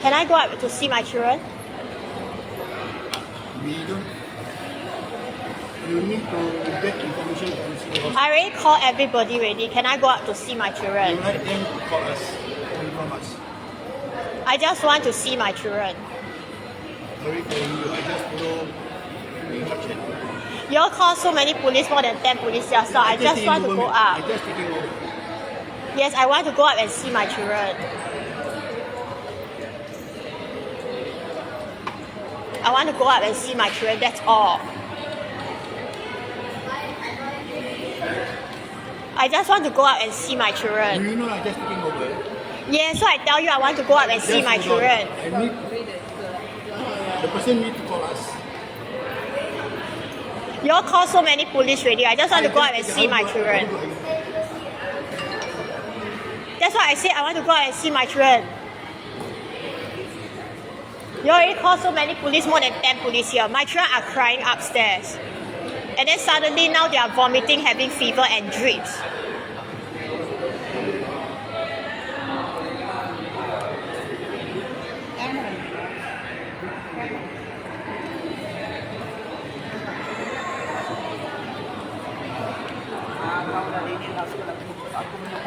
Can I go out to see my children? We don't. you need to get information from Singapore. I already called everybody already. Can I go out to see my children? You write them to call us, inform us. I just want to see my children. Sorry for you, I just follow the instruction. You all call so many police, more than 10 police here, so I just want to go I up. just taking over. Yes, I want to go up and see my children. I want to go up and see my children, that's all. I just want to go out and see my Do children. you know I just taking over? Yeah, so I tell you I want to go out and see Just my hold on. children. I need, the person need to call us. You all call so many police already. I just want to go out and see my children. That's why I say I want to go out and see my children. You already call so many police, more than 10 police here. My children are crying upstairs. And then suddenly now they are vomiting, having fever and drips.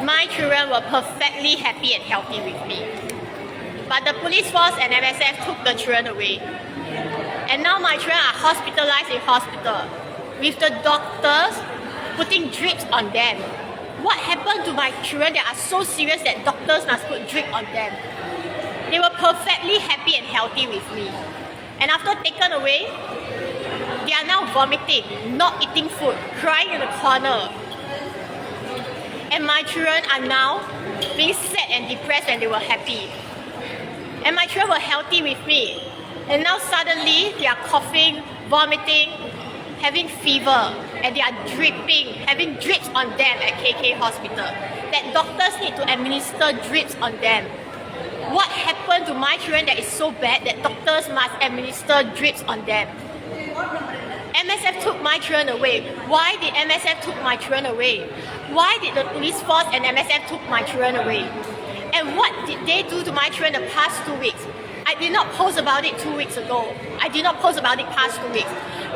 My children were perfectly happy and healthy with me. But the police force and MSF took the children away. And now my children are hospitalized in hospital with the doctors putting drips on them. What happened to my children that are so serious that doctors must put drip on them? They were perfectly happy and healthy with me. And after taken away, they are now vomiting, not eating food, crying in the corner. And my children are now being sad and depressed when they were happy. And my children were healthy with me. And now suddenly they are coughing, vomiting, having fever, and they are dripping, having drips on them at KK Hospital. That doctors need to administer drips on them. What happened to my children that is so bad that doctors must administer drips on them? MSF took my children away. Why did MSF took my children away? Why did the police force and MSF took my children away? And what did they do to my children the past 2 weeks? I did not post about it 2 weeks ago. I did not post about it past 2 weeks.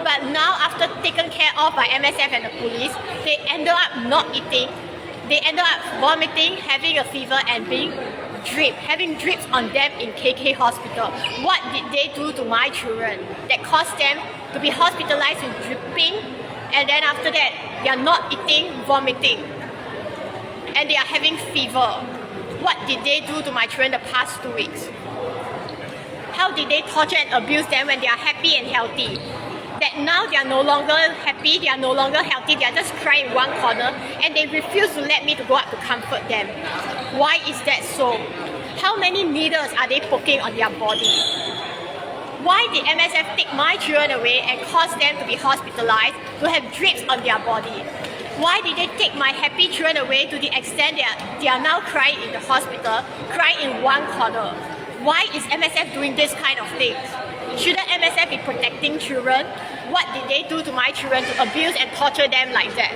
But now after taken care of by MSF and the police, they ended up not eating. They ended up vomiting, having a fever and being having drips on them in KK Hospital. What did they do to my children that caused them to be hospitalized with dripping, and then after that they are not eating, vomiting, and they are having fever? What did they do to my children the past 2 weeks? How did they torture and abuse them when they are happy and healthy? That now they are no longer happy, they are no longer healthy, they are just crying in one corner, and they refuse to let me to go out to comfort them. Why is that so? How many needles are they poking on their body? Why did MSF take my children away and cause them to be hospitalized, to have drips on their body? Why did they take my happy children away to the extent that they are now crying in the hospital, crying in one corner? Why is MSF doing this kind of things? Shouldn't MSF be protecting children? What did they do to my children to abuse and torture them like that?